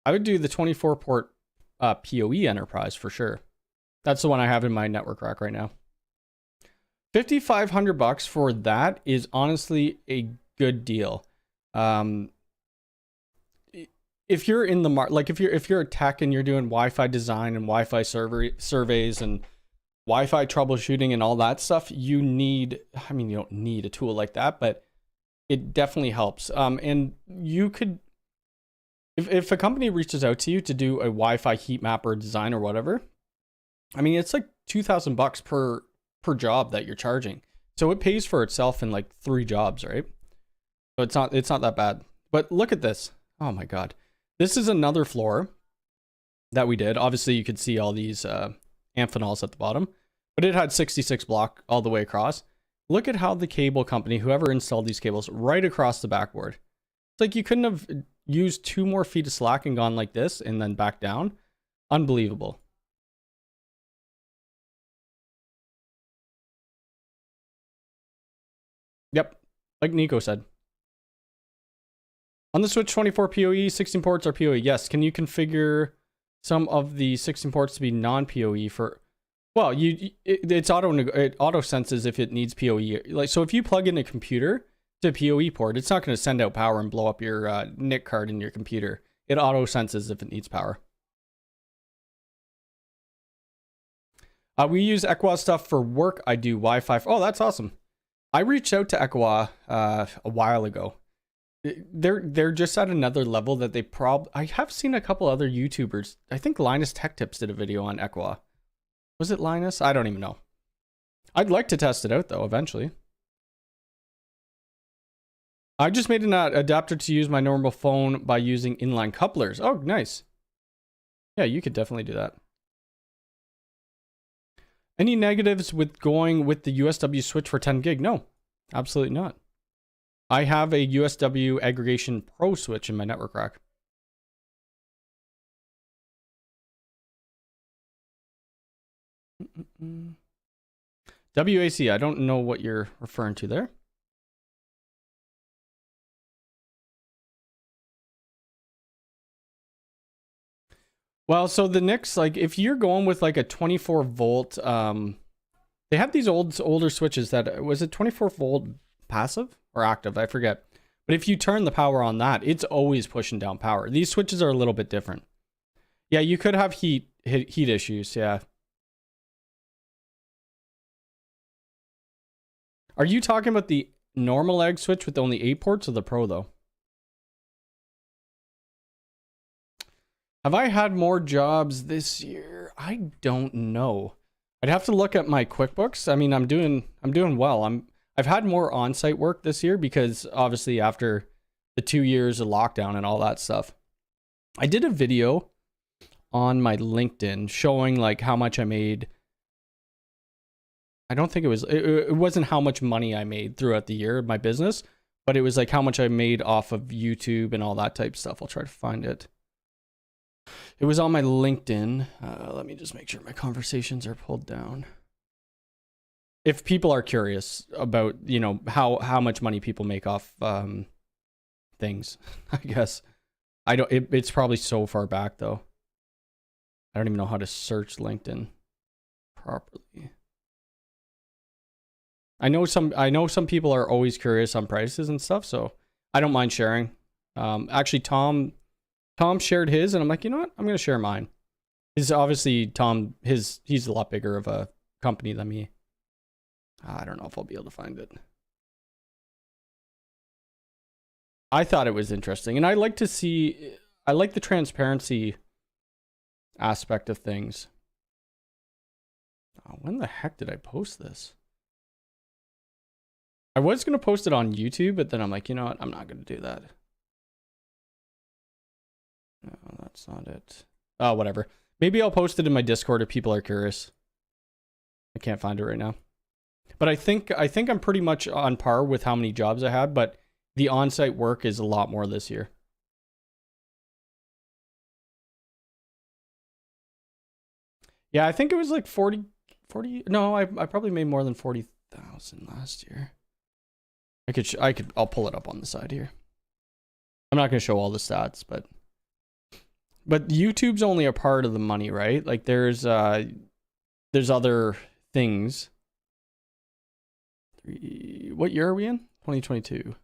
I would do the 24-port PoE Enterprise for sure. That's the one I have in my network rack right now. $5,500 for that is honestly a good deal. If you're in the like if you're a tech and you're doing Wi-Fi design and Wi-Fi surveys and Wi-Fi troubleshooting and all that stuff, you need, I mean, you don't need a tool like that, but it definitely helps. And you could, if a company reaches out to you to do a Wi-Fi heat map or design or whatever, I mean, it's like $2,000 per job that you're charging. So it pays for itself in like 3 jobs, right? So it's not that bad. But look at this. Oh my God. This is another floor that we did. Obviously you could see all these Amphanols at the bottom, but it had 66 block all the way across. Look at how the cable company, whoever installed these cables, right across the backboard. It's like you couldn't have used 2 more feet of slack and gone like this and then back down. Unbelievable. Yep, like Nico said. On the Switch 24 PoE, 16 ports are PoE. Yes, can you configure some of the 16 ports to be non-PoE for... Well, it auto senses if it needs PoE. Like, so if you plug in a computer to a PoE port, it's not going to send out power and blow up your NIC card in your computer. It auto senses if it needs power. We use Equa stuff for work. I do Wi-Fi. Oh, that's awesome. I reached out to Equa a while ago. They're just at another level that they I have seen a couple other YouTubers. I think Linus Tech Tips did a video on Equa. Was it Linus? I don't even know. I'd like to test it out though eventually. I just made an adapter to use my normal phone by using inline couplers. Oh, nice. Yeah, you could definitely do that. Any negatives with going with the USW switch for 10 gig? No, absolutely not. I have a USW aggregation pro switch in my network rack. WAC, I don't know what you're referring to there. Well, so the NICs, like if you're going with like a 24 volt, they have these older switches that, was it 24 volt passive or active? I forget. But if you turn the power on that, it's always pushing down power. These switches are a little bit different. Yeah, you could have heat issues. Yeah. Are you talking about the normal egg switch with only 8 ports or the pro though? Have I had more jobs this year? I don't know. I'd have to look at my QuickBooks. I mean, I'm doing well. I've had more on-site work this year because obviously after the 2 years of lockdown and all that stuff. I did a video on my LinkedIn showing like how much I made. I don't think it wasn't how much money I made throughout the year of my business, but it was like how much I made off of YouTube and all that type of stuff. I'll try to find it. It was on my LinkedIn. Let me just make sure my conversations are pulled down. If people are curious about, you know, how much money people make off things, I guess. It's probably so far back though. I don't even know how to search LinkedIn properly. I know some people are always curious on prices and stuff, so I don't mind sharing. Actually, Tom shared his, and I'm like, you know what? I'm gonna share mine. He's obviously he's a lot bigger of a company than me. I don't know if I'll be able to find it. I thought it was interesting, and I like the transparency aspect of things. Oh, when the heck did I post this? I was going to post it on YouTube, but then I'm like, you know what? I'm not going to do that. No, that's not it. Oh, whatever. Maybe I'll post it in my Discord if people are curious. I can't find it right now. But I think I'm pretty much on par with how many jobs I had, but the on-site work is a lot more this year. Yeah, I think it was like 40, no, I probably made more than 40,000 last year. I'll pull it up on the side here. I'm not going to show all the stats, but YouTube's only a part of the money, right? Like there's other things. What year are we in? 2022.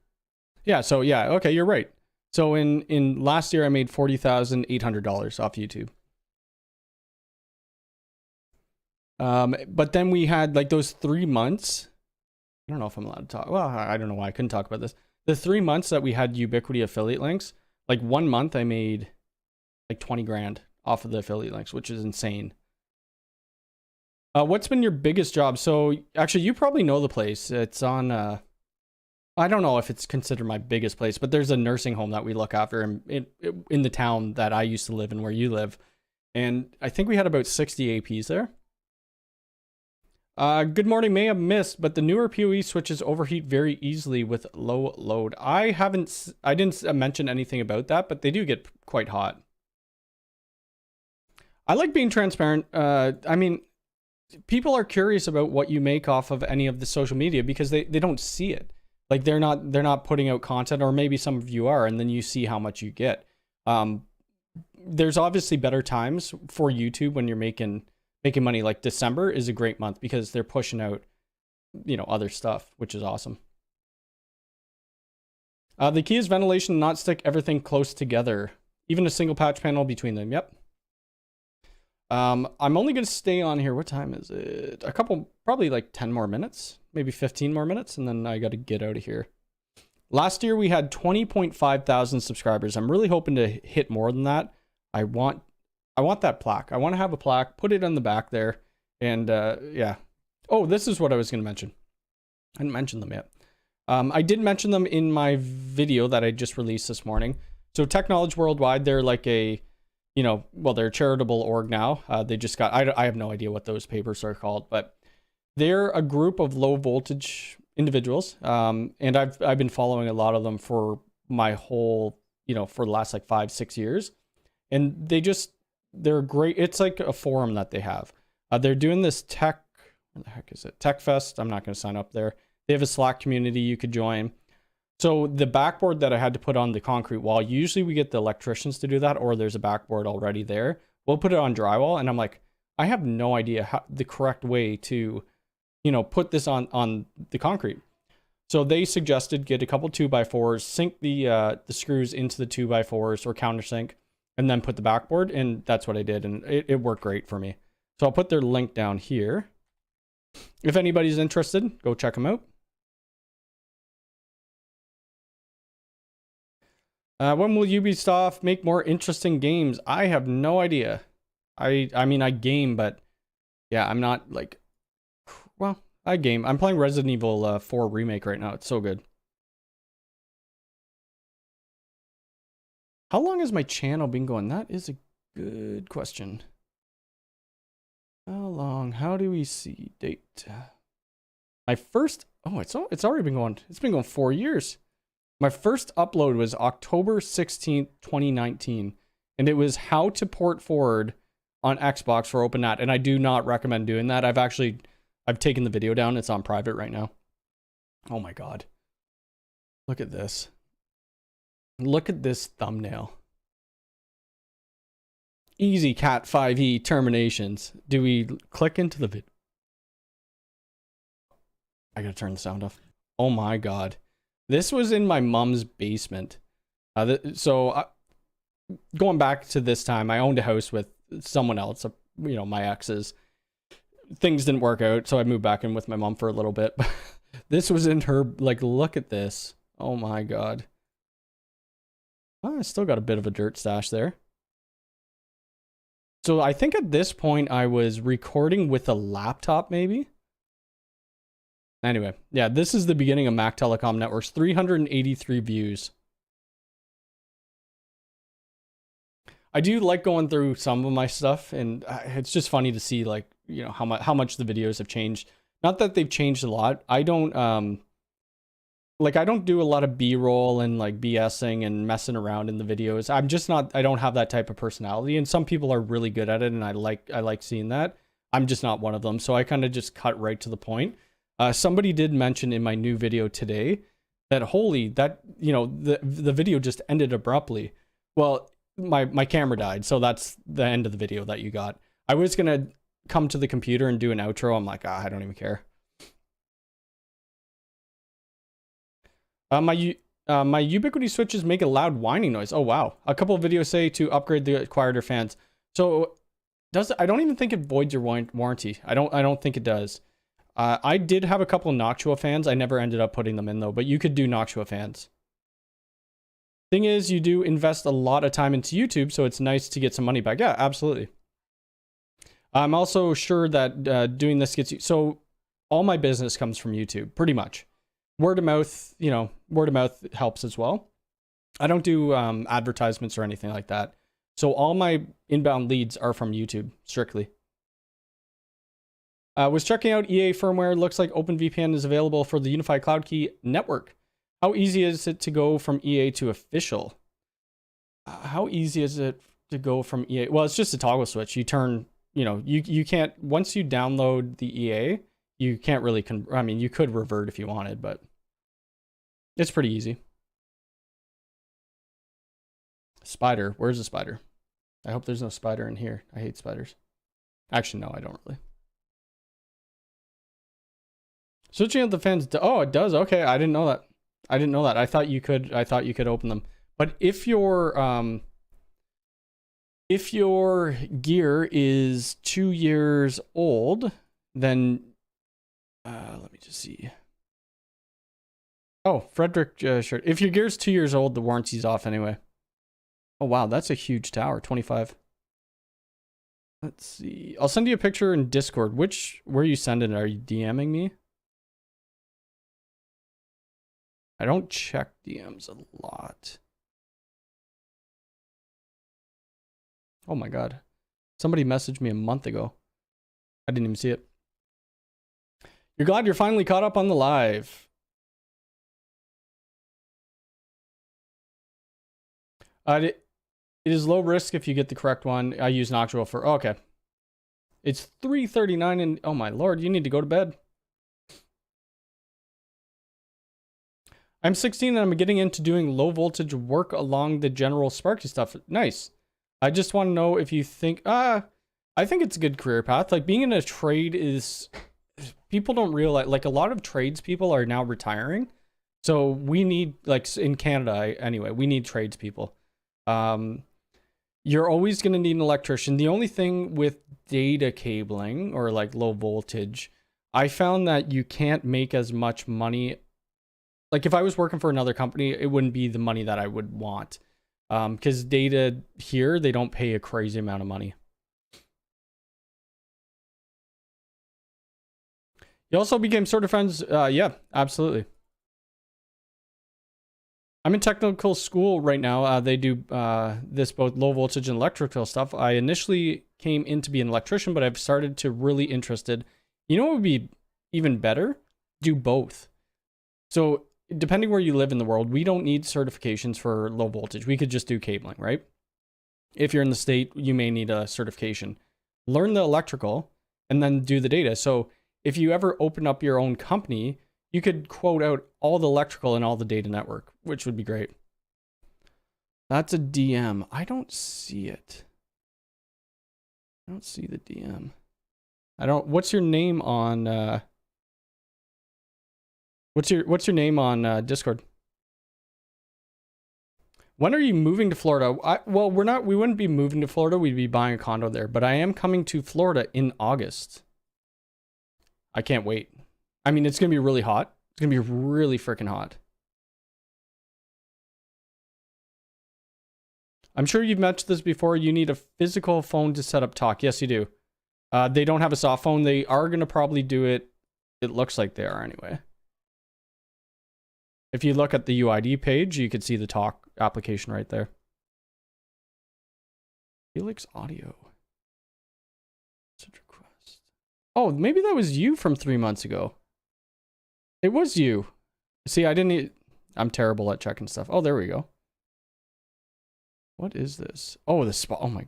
Yeah, so yeah, okay, you're right. So in last year I made $40,800 off YouTube. But then we had like those 3 months. I don't know if I'm allowed to talk. Well, I don't know why I couldn't talk about this. The 3 months that we had Ubiquity affiliate links, like 1 month I made like 20 grand off of the affiliate links, which is insane. What's been your biggest job? So actually you probably know the place. It's on, I don't know if it's considered my biggest place, but there's a nursing home that we look after in the town that I used to live in where you live. And I think we had about 60 APs there. Good morning, may have missed, but the newer PoE switches overheat very easily with low load. I didn't mention anything about that, but they do get quite hot. I like being transparent. I mean, people are curious about what you make off of any of the social media because they don't see it. Like they're not putting out content, or maybe some of you are, and then you see how much you get. There's obviously better times for YouTube when you're making money. Like December is a great month because they're pushing out, you know, other stuff, which is awesome. The key is ventilation, not stick everything close together, even a single patch panel between them. Yep. I'm only going to stay on here. What time is it? A couple, probably like 10 more minutes, maybe 15 more minutes. And then I got to get out of here. Last year we had 20.5 thousand subscribers. I'm really hoping to hit more than that. I want that plaque. I want to have a plaque, put it on the back there. And yeah. Oh, this is what I was going to mention. I didn't mention them yet. I did mention them in my video that I just released this morning. So Tech Knowledge Worldwide, they're like a, you know, well, they're a charitable org now. They just got, I have no idea what those papers are called, but they're a group of low voltage individuals. And I've been following a lot of them for my whole, you know, for the last like 5-6 years. And they're great. It's like a forum that they have. They're doing this where the heck is it? Tech Fest. I'm not going to sign up there. They have a Slack community you could join. So the backboard that I had to put on the concrete wall, usually we get the electricians to do that, or there's a backboard already there. We'll put it on drywall, and I'm like, I have no idea the correct way to, you know, put this on the concrete. So they suggested get a couple 2x4s, sink the screws into the 2x4s or countersink, and then put the backboard, and that's what I did, and it worked great for me. So I'll put their link down here. If anybody's interested, go check them out. When will Ubisoft make more interesting games? I have no idea. I mean, I game, but yeah, I'm not like, well, I game. I'm playing Resident Evil 4 Remake right now. It's so good. How long has my channel been going? That is a good question. How long? How do we see date? My first, oh, it's already been going, it's been going 4 years. My first upload was October 16th, 2019, and it was how to port forward on Xbox for OpenNAT, and I do not recommend doing that. I've taken the video down. It's on private right now. Oh my God. Look at this. Look at this thumbnail. Easy Cat 5e terminations. Do we click into the video? I gotta turn the sound off. Oh my God. This was in my mom's basement. Going back to this time, I owned a house with someone else, you know, my exes. Things didn't work out, so I moved back in with my mom for a little bit. This was in her, like, look at this. Oh my God. Oh, I still got a bit of a dirt stash there. So I think at this point I was recording with a laptop maybe. Anyway, yeah, this is the beginning of Mac Telecom Networks. 383 views. I do like going through some of my stuff, and it's just funny to see like, you know, how much the videos have changed. Not that they've changed a lot. I don't like, I don't do a lot of B-roll and like BSing and messing around in the videos. I'm just not, I don't have that type of personality, and some people are really good at it, and I like seeing that. I'm just not one of them. So I kind of just cut right to the point. Somebody did mention in my new video today that you know, the video just ended abruptly. Well, my camera died, so that's the end of the video that you got. I was gonna come to the computer and do an outro. I'm like, I don't even care. My Ubiquity switches make a loud whining noise. Oh wow. A couple of videos say to upgrade the quieter fans. So I don't even think it voids your warranty. I don't think it does. I did have a couple of Noctua fans. I never ended up putting them in though, but you could do Noctua fans. Thing is, you do invest a lot of time into YouTube, so it's nice to get some money back. Yeah, absolutely. I'm also sure that doing this gets you... So all my business comes from YouTube, pretty much. Word of mouth, you know, word of mouth helps as well. I don't do advertisements or anything like that. So all my inbound leads are from YouTube, strictly. Was checking out EA firmware. Looks like OpenVPN is available for the Unifi Cloud Key network. How easy is it to go from EA to official? How easy is it to go from EA? Well, it's just a toggle switch. You turn, you know, you can't, once you download the EA, you can't really, I mean, you could revert if you wanted, but it's pretty easy. Spider, where's the spider? I hope there's no spider in here. I hate spiders. Actually, no, I don't really. Switching out the fans, oh, it does. Okay, I didn't know that. I didn't know that. I thought you could open them. But if your gear is 2 years old, then let me just see. Oh, Frederick shirt. If your gear's 2 years old, the warranty's off anyway. Oh wow, that's a huge tower. 25. Let's see. I'll send you a picture in Discord. Where are you sending it? Are you DMing me? I don't check DMs a lot. Oh my god. Somebody messaged me a month ago. I didn't even see it. You're glad you're finally caught up on the live. It is low risk if you get the correct one. I use Noctua for... Oh, okay. It's 3:39 and... Oh my lord, you need to go to bed. I'm 16 and I'm getting into doing low voltage work along the general Sparky stuff. Nice. I just want to know if you think... I think it's a good career path. Like, being in a trade is... People don't realize... Like, a lot of tradespeople are now retiring. So we need... Like, in Canada, anyway, we need tradespeople. You're always going to need an electrician. The only thing with data cabling or, like, low voltage... I found that you can't make as much money... Like, if I was working for another company, it wouldn't be the money that I would want. Because data here, they don't pay a crazy amount of money. You also became sort of friends. Yeah, absolutely. I'm in technical school right now. They do this both low voltage and electrical stuff. I initially came in to be an electrician, but I've started to really interested. You know what would be even better? Do both. So depending where you live in the world, we don't need certifications for low voltage. We could just do cabling, right? If you're in the state, you may need a certification. Learn the electrical and then do the data. So if you ever open up your own company, you could quote out all the electrical and all the data network, which would be great. That's a DM. I don't see it. I don't see the DM. What's your name on... What's your name on Discord? When are you moving to Florida? Well, we wouldn't be moving to Florida. We'd be buying a condo there, but I am coming to Florida in August. I can't wait. I mean, it's going to be really hot. It's going to be really freaking hot. I'm sure you've mentioned this before. You need a physical phone to set up talk. Yes, you do. They don't have a soft phone. They are going to probably do it. It looks like they are anyway. If you look at the UID page, you can see the talk application right there. Felix Audio. Request. Oh, maybe that was you from 3 months ago. It was you. See, I didn't. I'm terrible at checking stuff. Oh, there we go. What is this? Oh, the spot. Oh my.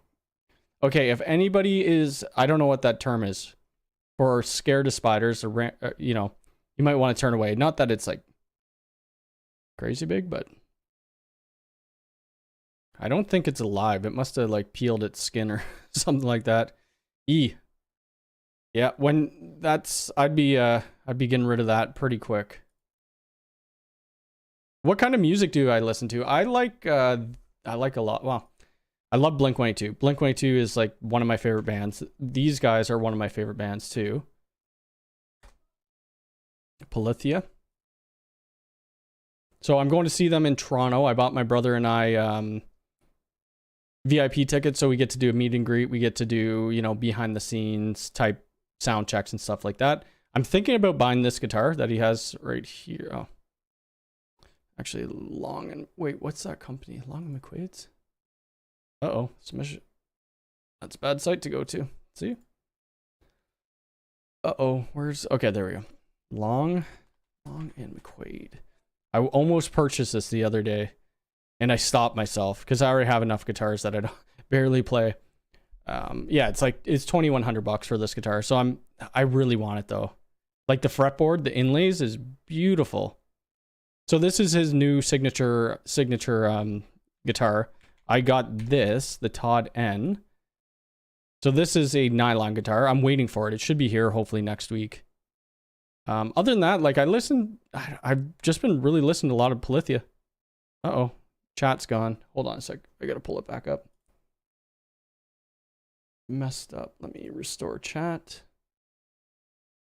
Okay, if anybody is, I don't know what that term is, or scared of spiders, or you know, you might want to turn away. Not that it's like crazy big, but I don't think it's alive. It must have like peeled its skin or something like that. Yeah, when that's, I'd be getting rid of that pretty quick. What kind of music do I listen to? I like a lot. Well, I love Blink-182. Blink-182 is like one of my favorite bands. These guys are one of my favorite bands too. Polythia. So I'm going to see them in Toronto. I bought my brother and I VIP tickets, so we get to do a meet and greet. We get to do, you know, behind the scenes type sound checks and stuff like that. I'm thinking about buying this guitar that he has right here. Oh, actually, Long and wait, what's that company? Long and McQuaid's. Uh-oh, smash. That's a bad site to go to. See? Uh-oh, where's... Okay, there we go. Long and McQuaid. I almost purchased this the other day, and I stopped myself because I already have enough guitars that I don't barely play. Yeah, it's like, it's $2,100 for this guitar, so I really want it, though. Like, the fretboard, the inlays is beautiful. So this is his new signature guitar. I got this, the Todd N. So this is a nylon guitar. I'm waiting for it. It should be here hopefully next week. Other than that, like I've just been really listening to a lot of Polythia. Uh-oh, chat's gone. Hold on a sec. I gotta pull it back up. Messed up. Let me restore chat.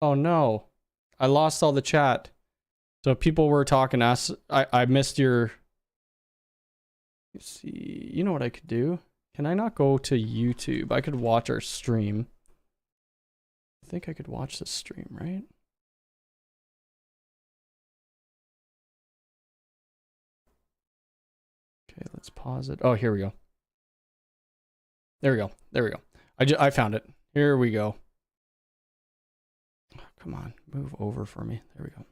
Oh no, I lost all the chat. So people were talking to us. I missed your... Let's see, you know what I could do? Can I not go to YouTube? I could watch our stream. I think I could watch the stream, right? Okay, let's pause it. Oh, here we go. There we go. There we go. I found it. Here we go. Oh, come on, move over for me. There we go.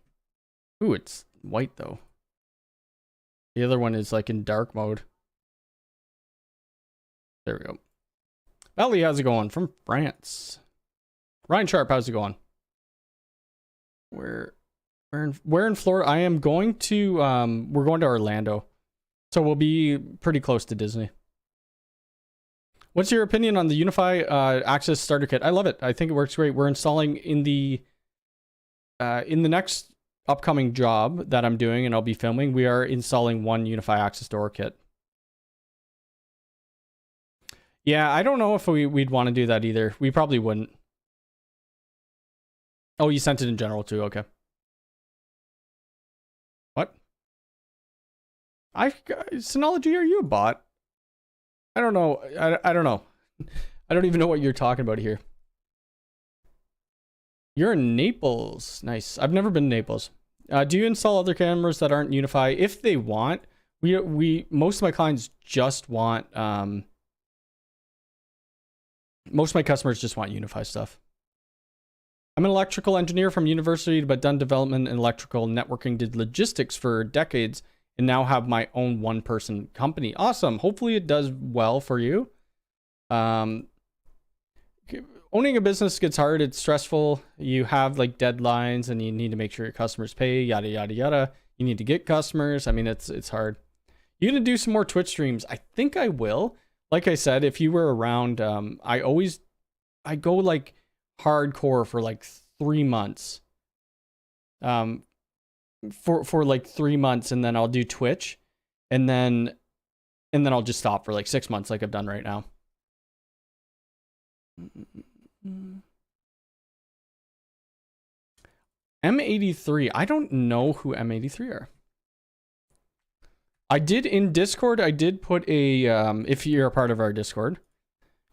Ooh, it's white though. The other one is like in dark mode. There we go. Ellie, how's it going? From France. Ryan Sharp, how's it going? Where in Florida? I am going to, we're going to Orlando. So we'll be pretty close to Disney. What's your opinion on the Unifi Access Starter Kit? I love it. I think it works great. We're installing in the next upcoming job that I'm doing and I'll be filming, we are installing one Unifi Access Door Kit. Yeah, I don't know if we'd want to do that either. We probably wouldn't. Oh, you sent it in general too. Okay. What? Synology, are you a bot? I don't know. I don't know. I don't even know what you're talking about here. You're in Naples. Nice. I've never been to Naples. Do you install other cameras that aren't Unifi? If they want, most of my clients just want, most of my customers just want Unifi stuff. I'm an electrical engineer from university, but done development in electrical networking, did logistics for decades, and now have my own one-person company. Awesome. Hopefully it does well for you. Owning a business gets hard. It's stressful. You have like deadlines and you need to make sure your customers pay, yada, yada, yada. You need to get customers. I mean, it's hard. You gonna do some more Twitch streams? I think I will. Like I said, if you were around, I go like hardcore for like 3 months. For like 3 months, and then I'll do Twitch, and then I'll just stop for like 6 months like I've done right now. M83. I don't know who M83 are. I did in Discord, I did put a, if you're a part of our Discord,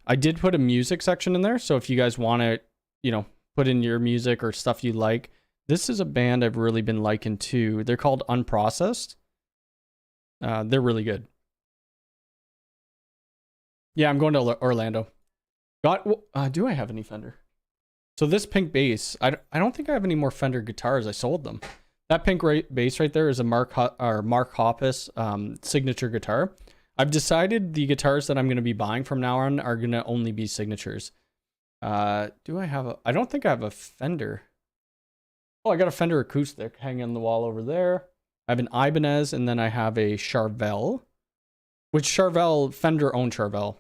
I did put a music section in there. So if you guys want to, you know, put in your music or stuff you like, this is a band I've really been liking too. They're called Unprocessed. They're really good. Yeah, I'm going to Orlando. Do I have any Fender? So this pink bass, I don't think I have any more Fender guitars. I sold them. That pink bass right there is a Mark Hoppus signature guitar. I've decided the guitars that I'm going to be buying from now on are going to only be signatures. Do I have I don't think I have a Fender. Oh, I got a Fender acoustic hanging on the wall over there. I have an Ibanez, and then I have a Charvel. Which Charvel, Fender owned Charvel.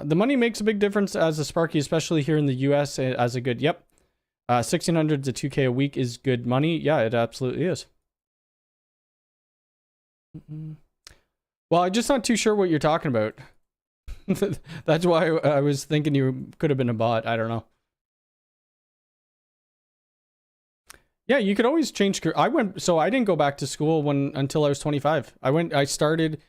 The money makes a big difference as a Sparky, especially here in the US as a good, yep. 1,600 to 2K a week is good money. Yeah, it absolutely is. Well, I'm just not too sure what you're talking about. That's why I was thinking you could have been a bot. I don't know. Yeah, you could always change. So I didn't go back to school until I was 25. I started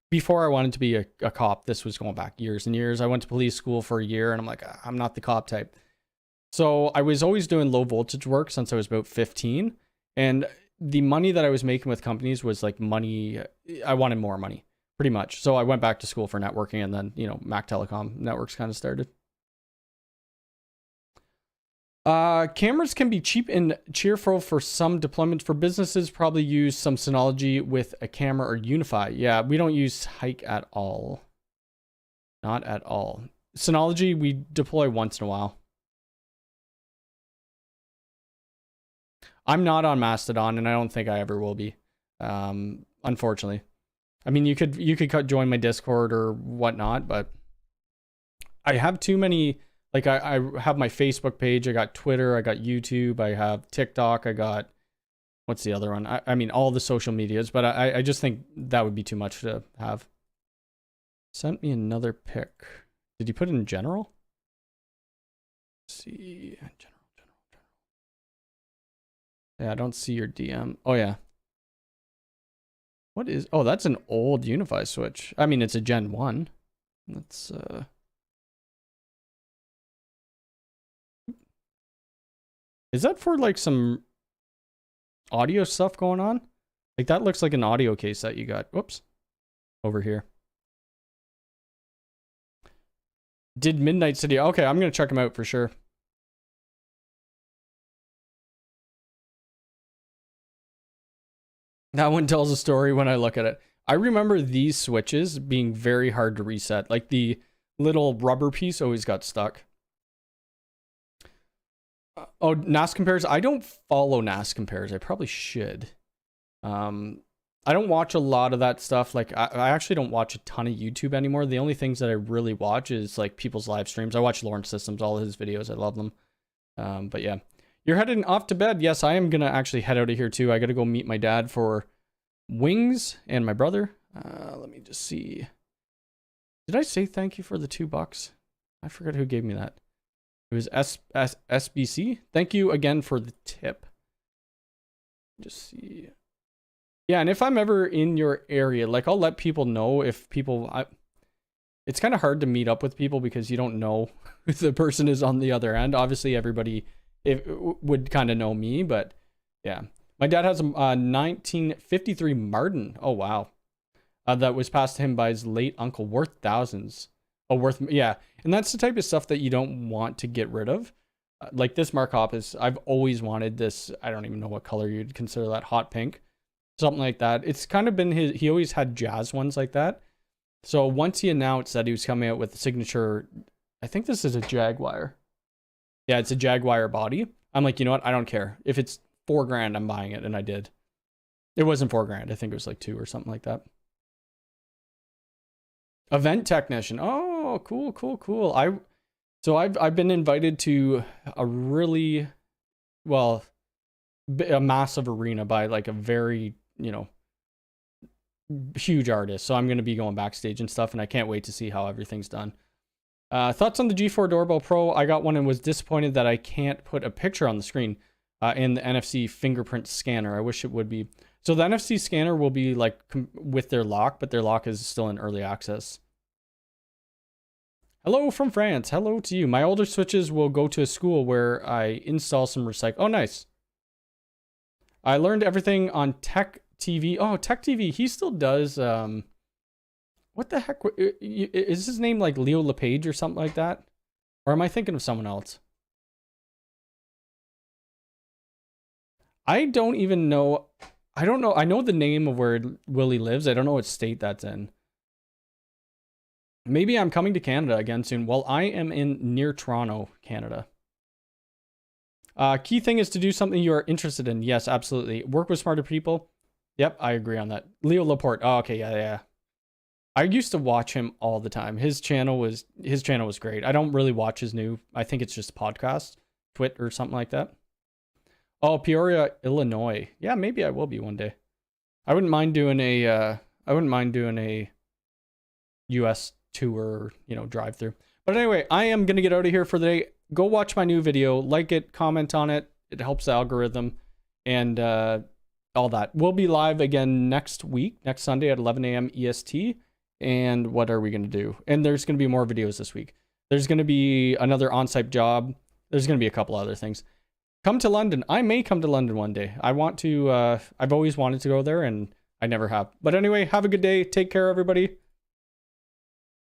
before I wanted to be a cop. This was going back years and years. I went to police school for a year, and I'm like, I'm not the cop type. So I was always doing low voltage work since I was about 15. And the money that I was making with companies was like money. I wanted more money, pretty much. So I went back to school for networking, and then, Mac Telecom networks kind of started. Cameras can be cheap and cheerful for some deployments. For businesses, probably use some Synology with a camera or Unifi. Yeah, we don't use Hike at all. Not at all. Synology, we deploy once in a while. I'm not on Mastodon, and I don't think I ever will be. Unfortunately. I mean, you could join my Discord or whatnot, but I have too many. Like, I have my Facebook page, I got Twitter, I got YouTube, I have TikTok, I got, what's the other one? I mean, all the social medias, but I just think that would be too much to have. Sent me another pic. Did you put it in general? Let's see, general. Yeah, I don't see your DM. Oh, yeah. What is, oh, that's an old Unifi switch. I mean, it's a Gen 1. Let's, is that for like some audio stuff going on? Like, that looks like an audio case that you got. Whoops. Over here. Did Midnight City. Okay, I'm going to check them out for sure. That one tells a story when I look at it. I remember these switches being very hard to reset. Like, the little rubber piece always got stuck. Oh, NAS compares. I don't follow NAS compares. I probably should. I don't watch a lot of that stuff. Like, I actually don't watch a ton of YouTube anymore. The only things that I really watch is like people's live streams. I watch Lawrence Systems, all of his videos. I love them. But yeah, you're heading off to bed. Yes, I am gonna actually head out of here too. I gotta go meet my dad for wings and my brother. Let me just see. Did I say thank you for the $2? I forgot who gave me that. It was SBC. Thank you again for the tip. Just see. Yeah, and if I'm ever in your area, like, I'll let people know if people... it's kind of hard to meet up with people because you don't know who the person is on the other end. Obviously, everybody would kind of know me, but yeah. My dad has a 1953 Martin. Oh, wow. That was passed to him by his late uncle, worth thousands. Yeah, and that's the type of stuff that you don't want to get rid of. Like this Mark Hoppus, I've always wanted this. I don't even know what color you'd consider that, hot pink, something like that. It's kind of been he always had jazz ones like that. So once he announced that he was coming out with the signature, I think this is a Jaguar. Yeah, it's a Jaguar body. I'm like, you know what? I don't care. If it's $4,000, I'm buying it, and I did. It wasn't $4,000. I think it was like 2 or something like that. Event technician. Oh, cool. I've been invited to a really, well, a massive arena by like a very, huge artist. So I'm going to be going backstage and stuff, and I can't wait to see how everything's done. Thoughts on the G4 Doorbell Pro? I got one and was disappointed that I can't put a picture on the screen in the NFC fingerprint scanner. I wish it would be. So the NFC scanner will be like with their lock, but their lock is still in early access. Hello from France. Hello to you. My older switches will go to a school where I install some recycle. Oh, nice. I learned everything on tech TV. Oh, Tech TV. He still does. What the heck? Is his name like Leo LePage or something like that? Or am I thinking of someone else? I don't even know. I don't know. I know the name of where Willie lives. I don't know what state that's in. Maybe I'm coming to Canada again soon. Well, I am in near Toronto, Canada. Key thing is to do something you are interested in. Yes, absolutely. Work with smarter people. Yep, I agree on that. Leo Laporte. Oh, okay, yeah. I used to watch him all the time. His channel was great. I don't really watch his new. I think it's just a podcast, Twit or something like that. Oh, Peoria, Illinois. Yeah, maybe I will be one day. I wouldn't mind doing a US tour, drive through. But anyway, I am going to get out of here for the day. Go watch my new video, like it, comment on it. It helps the algorithm and all that. We'll be live again next Sunday at 11 a.m. EST. And what are we going to do? And there's going to be more videos this week. There's going to be another on-site job. There's going to be a couple other things. Come to London. I may come to London one day. I want to, I've always wanted to go there and I never have. But anyway, have a good day. Take care, everybody.